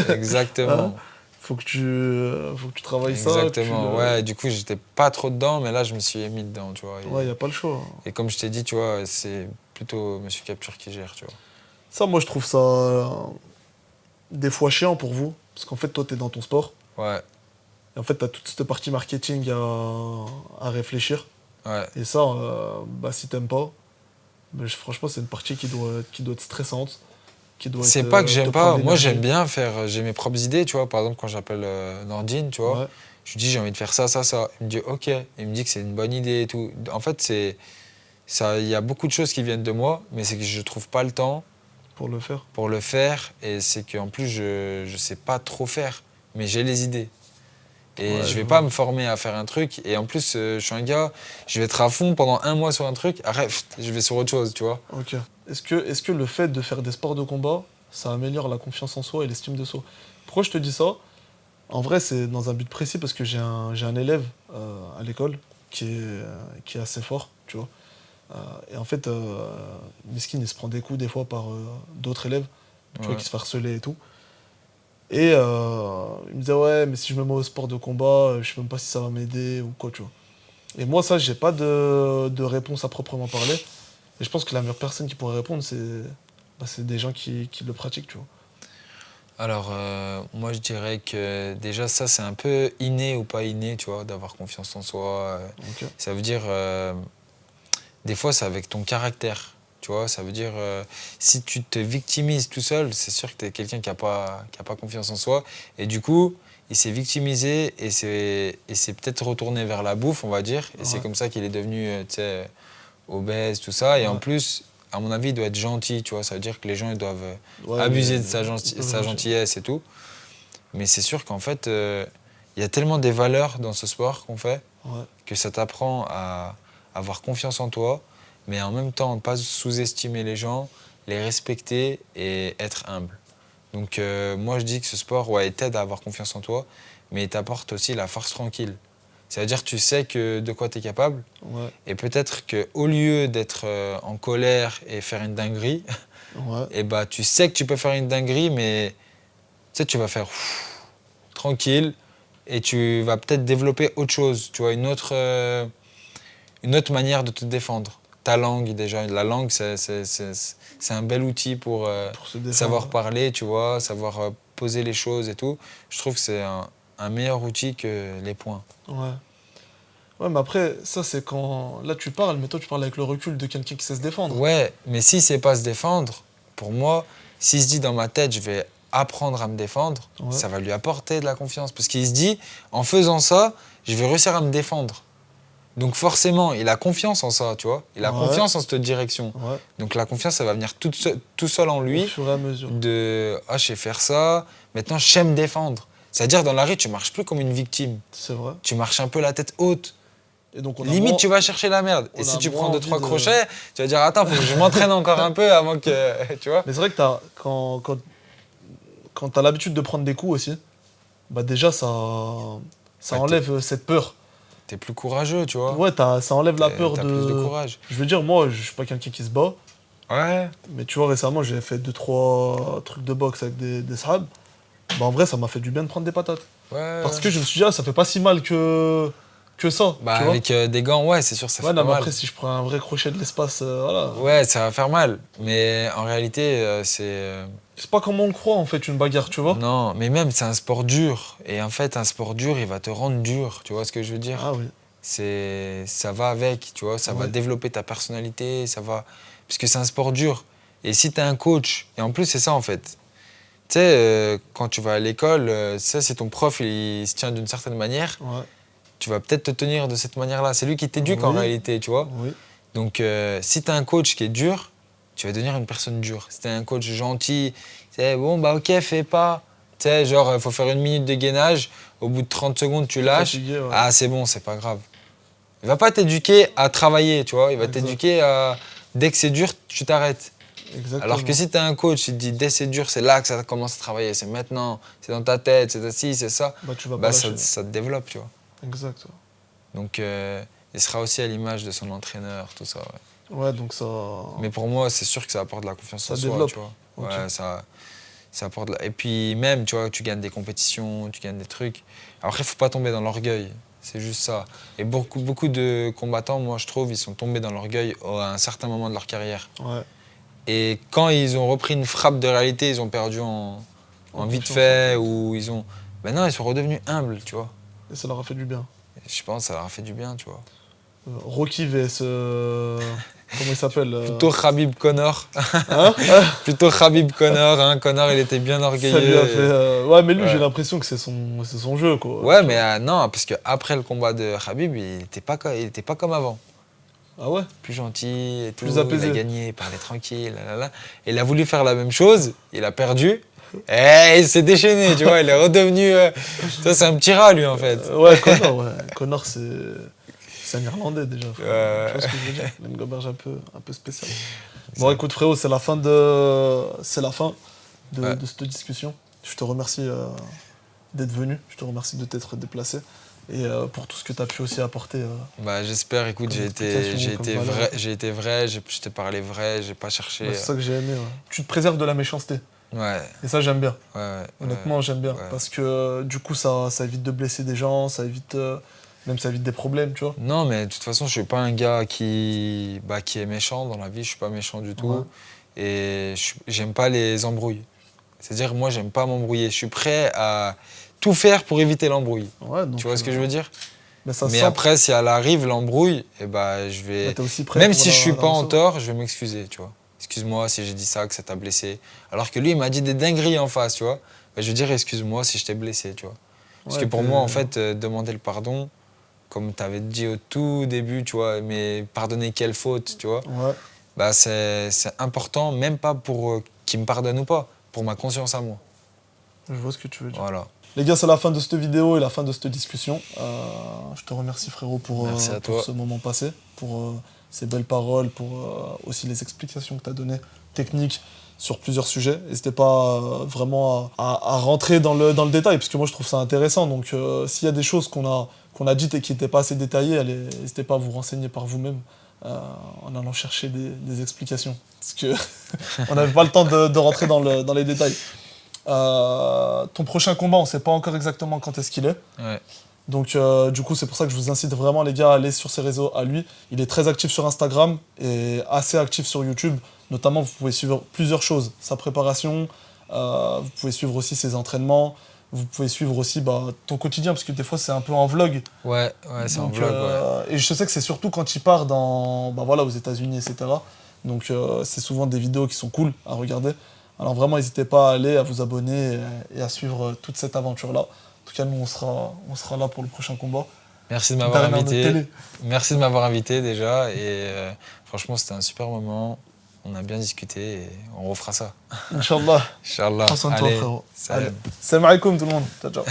Exactement. Faut que tu travailles ça. Exactement, ouais. Du coup, j'étais pas trop dedans, mais là, je me suis mis dedans, tu vois. Ouais, y a pas le choix. Et comme je t'ai dit, tu vois, c'est plutôt Monsieur Capture qui gère, tu vois. Ça, moi, je trouve ça des fois chiant pour vous. Parce qu'en fait, toi, t'es dans ton sport. Ouais. Et en fait, t'as toute cette partie marketing à réfléchir. Ouais. Et ça, bah, si t'aimes pas, bah, franchement, c'est une partie qui doit être stressante. C'est pas que j'aime pas, moi j'aime bien faire, j'ai mes propres idées, tu vois. Par exemple, quand j'appelle Nordine, tu vois, je lui dis j'ai envie de faire ça. Il me dit ok, il me dit que c'est une bonne idée et tout. En fait, il y a beaucoup de choses qui viennent de moi, mais c'est que je trouve pas le temps pour le faire. Et c'est qu'en plus, je sais pas trop faire, mais j'ai les idées. Et je vais pas me former à faire un truc. Et en plus, je suis un gars, je vais être à fond pendant 1 mois sur un truc. Après, je vais sur autre chose, tu vois. Ok. Est-ce que le fait de faire des sports de combat, ça améliore la confiance en soi et l'estime de soi? Pourquoi je te dis ça? En vrai, c'est dans un but précis parce que j'ai un élève à l'école qui est assez fort, tu vois. Et en fait, Miskin, il se prend des coups des fois par d'autres élèves, tu vois, qui se fait harceler et tout. Et il me disait, ouais, mais si je me mets au sport de combat, je sais même pas si ça va m'aider ou quoi, tu vois. Et moi, ça, j'ai pas de réponse à proprement parler. Et je pense que la meilleure personne qui pourrait répondre, c'est des gens qui le pratiquent, tu vois. Alors, moi, je dirais que déjà, ça, c'est un peu inné ou pas inné, tu vois, d'avoir confiance en soi. Okay. Ça veut dire, des fois, c'est avec ton caractère. Tu vois, ça veut dire, si tu te victimises tout seul, c'est sûr que tu es quelqu'un qui n'a pas confiance en soi. Et du coup, il s'est victimisé et c'est peut-être retourné vers la bouffe, on va dire. Et c'est comme ça qu'il est devenu obèse, tout ça. Et en plus, à mon avis, il doit être gentil, tu vois. Ça veut dire que les gens ils doivent abuser de sa gentillesse et tout. Mais c'est sûr qu'en fait, il y a tellement des valeurs dans ce sport qu'on fait que ça t'apprend à avoir confiance en toi, mais en même temps, ne pas sous-estimer les gens, les respecter et être humble. Donc moi, je dis que ce sport t'aide à avoir confiance en toi, mais il t'apporte aussi la force tranquille. C'est-à-dire que tu sais de quoi tu es capable, et peut-être qu'au lieu d'être en colère et faire une dinguerie, et bah, tu sais que tu peux faire une dinguerie, mais tu vas faire tranquille, et tu vas peut-être développer autre chose, tu vois, une autre manière de te défendre. Ta langue, déjà. La langue, c'est un bel outil pour savoir parler, tu vois, savoir poser les choses et tout. Je trouve que c'est un meilleur outil que les poings. Ouais. Ouais, mais après, ça, c'est quand... Là, tu parles, mais toi, tu parles avec le recul de quelqu'un qui sait se défendre. Ouais, mais s'il ne sait pas se défendre, pour moi, s'il se dit dans ma tête, je vais apprendre à me défendre, ça va lui apporter de la confiance. Parce qu'il se dit, en faisant ça, je vais réussir à me défendre. Donc forcément, il a confiance en ça, tu vois. Il a confiance en cette direction. Ouais. Donc la confiance, ça va venir tout seul en lui. Au fur et à mesure. Je sais faire ça, maintenant je sais me défendre. C'est-à-dire, dans la rue, tu marches plus comme une victime. C'est vrai. Tu marches un peu la tête haute. Et donc limite, tu vas chercher la merde. Et si tu prends 2-3 crochets, tu vas dire, attends, faut que je m'entraîne encore un peu avant que... Tu vois. Mais c'est vrai que quand tu as l'habitude de prendre des coups aussi, bah déjà, ça enlève cette peur. T'es plus courageux, tu vois. Ouais, ça enlève la peur de... T'as plus de courage. Je veux dire, moi, je suis pas quelqu'un qui se bat. Ouais. Mais tu vois, récemment, j'ai fait 2-3 trucs de boxe avec des sahabs. Bah en vrai, ça m'a fait du bien de prendre des patates. Ouais. Parce que je me suis dit, ça fait pas si mal que ça. Bah tu vois avec des gants, ouais, c'est sûr, ça fait non, pas mal. Après, si je prends un vrai crochet de l'espace, voilà. Ouais, ça va faire mal. Mais en réalité, c'est... C'est pas comme on le croit, en fait, une bagarre, tu vois. Non, mais même, c'est un sport dur. Et en fait, un sport dur, il va te rendre dur. Tu vois ce que je veux dire? Ah oui. Ça va avec, tu vois. Ça va développer ta personnalité, ça va... Parce que c'est un sport dur. Et si t'es un coach... Et en plus, c'est ça, en fait. Tu sais, quand tu vas à l'école, si ton prof, il se tient d'une certaine manière, tu vas peut-être te tenir de cette manière-là. C'est lui qui t'éduque en réalité, tu vois. Oui. Donc, si tu as un coach qui est dur, tu vas devenir une personne dure. Si tu as un coach gentil, tu sais, bon, bah ok, fais pas. Tu sais, genre, il faut faire 1 minute de gainage, au bout de 30 secondes, tu lâches. Fatigué, Ah, c'est bon, c'est pas grave. Il va pas t'éduquer à travailler, tu vois. Il va t'éduquer à... Dès que c'est dur, tu t'arrêtes. Exactement. Alors que si tu as un coach qui te dit dès c'est dur, c'est là que ça commence à travailler, c'est maintenant, c'est dans ta tête, c'est ci, c'est ça, tu vas ça te développe, tu vois. Exact. Donc il sera aussi à l'image de son entraîneur, tout ça. Ouais, donc ça... Mais pour moi, c'est sûr que ça apporte de la confiance en soi, tu vois. Okay. Ouais, ça apporte Et puis même, tu vois, tu gagnes des compétitions, tu gagnes des trucs. Après, il faut pas tomber dans l'orgueil, c'est juste ça. Et beaucoup de combattants, moi, je trouve, ils sont tombés dans l'orgueil à un certain moment de leur carrière. Ouais. Et quand ils ont repris une frappe de réalité, ils ont perdu en vite fait, ou ils ont... Maintenant, ils sont redevenus humbles, tu vois. Et ça leur a fait du bien. Je pense que ça leur a fait du bien, tu vois. Rocky vs... comment il s'appelle Plutôt Khabib Connor. Hein? Plutôt Khabib Connor. Hein. Connor, il était bien orgueilleux. Ça lui a fait... Ouais, mais lui, j'ai l'impression que c'est son jeu, quoi. Ouais, mais non, parce qu'après le combat de Khabib, il était pas comme avant. Ah ouais? Plus gentil et tout, plus apaisé. Il a gagné, il parlait tranquille, là. Il a voulu faire la même chose, il a perdu, et il s'est déchaîné, tu vois, il est redevenu... Ça, c'est un petit rat, lui, en fait. Ouais, Connor, ouais. Connor, c'est un Irlandais, déjà. Tu vois ce que je veux dire? Une goberge un peu spéciale. Bon, écoute, frérot, c'est la fin de cette discussion. Je te remercie d'être venu, je te remercie de t'être déplacé. Et pour tout ce que tu as pu aussi apporter. J'espère, écoute, j'ai été vrai, je t'ai parlé vrai, j'ai pas cherché. C'est ça que j'ai aimé. Ouais. Tu te préserves de la méchanceté. Ouais. Et ça, j'aime bien. Ouais, honnêtement, j'aime bien. Ouais. Parce que du coup, ça évite de blesser des gens, ça évite des problèmes, tu vois. Non, mais de toute façon, je suis pas un gars qui est méchant dans la vie, je suis pas méchant du tout. Ouais. Et j'aime pas les embrouilles. C'est-à-dire, moi, j'aime pas m'embrouiller. Je suis prêt à tout faire pour éviter l'embrouille. Ouais, tu vois ce que je veux dire? Mais après, si elle arrive, l'embrouille, je vais... T'es aussi prêt même si je suis pas en tort, je vais m'excuser, tu vois. Excuse-moi si j'ai dit ça, que ça t'a blessé. Alors que lui, il m'a dit des dingueries en face, tu vois. Je vais dire excuse-moi si je t'ai blessé, tu vois. Parce que pour moi, en fait, demander le pardon, comme tu avais dit au tout début, tu vois, mais pardonner quelle faute, tu vois. Ouais. C'est important, même pas pour qu'il me pardonne ou pas, pour ma conscience à moi. Je vois ce que tu veux dire. Voilà. Les gars, c'est la fin de cette vidéo et la fin de cette discussion. Je te remercie, frérot, pour ce moment passé, pour ces belles paroles, pour aussi les explications que tu as données, techniques, sur plusieurs sujets. N'hésitez pas vraiment à rentrer dans le détail, parce que moi, je trouve ça intéressant. Donc, s'il y a des choses qu'on a dites et qui n'étaient pas assez détaillées, n'hésitez pas à vous renseigner par vous-même en allant chercher des explications. Parce qu'on n'avait pas le temps de rentrer dans les détails. Ton prochain combat, on ne sait pas encore exactement quand est-ce qu'il est. Ouais. Donc du coup, c'est pour ça que je vous incite vraiment, les gars, à aller sur ses réseaux à lui. Il est très actif sur Instagram et assez actif sur YouTube. Notamment, vous pouvez suivre plusieurs choses. Sa préparation, vous pouvez suivre aussi ses entraînements. Vous pouvez suivre aussi ton quotidien, parce que des fois, c'est un peu en vlog. Ouais, c'est en vlog, Et je sais que c'est surtout quand il part aux États-Unis, etc. Donc, c'est souvent des vidéos qui sont cool à regarder. Alors vraiment, n'hésitez pas à aller, à vous abonner et à suivre toute cette aventure-là. En tout cas, nous, on sera là pour le prochain combat. Merci de m'avoir invité. Merci de m'avoir invité déjà. Et franchement, c'était un super moment. On a bien discuté et on refera ça. Inch'Allah. Inch'Allah. Prends soin de toi, frérot. Salam. Salam alaikum tout le monde. Ciao, ciao.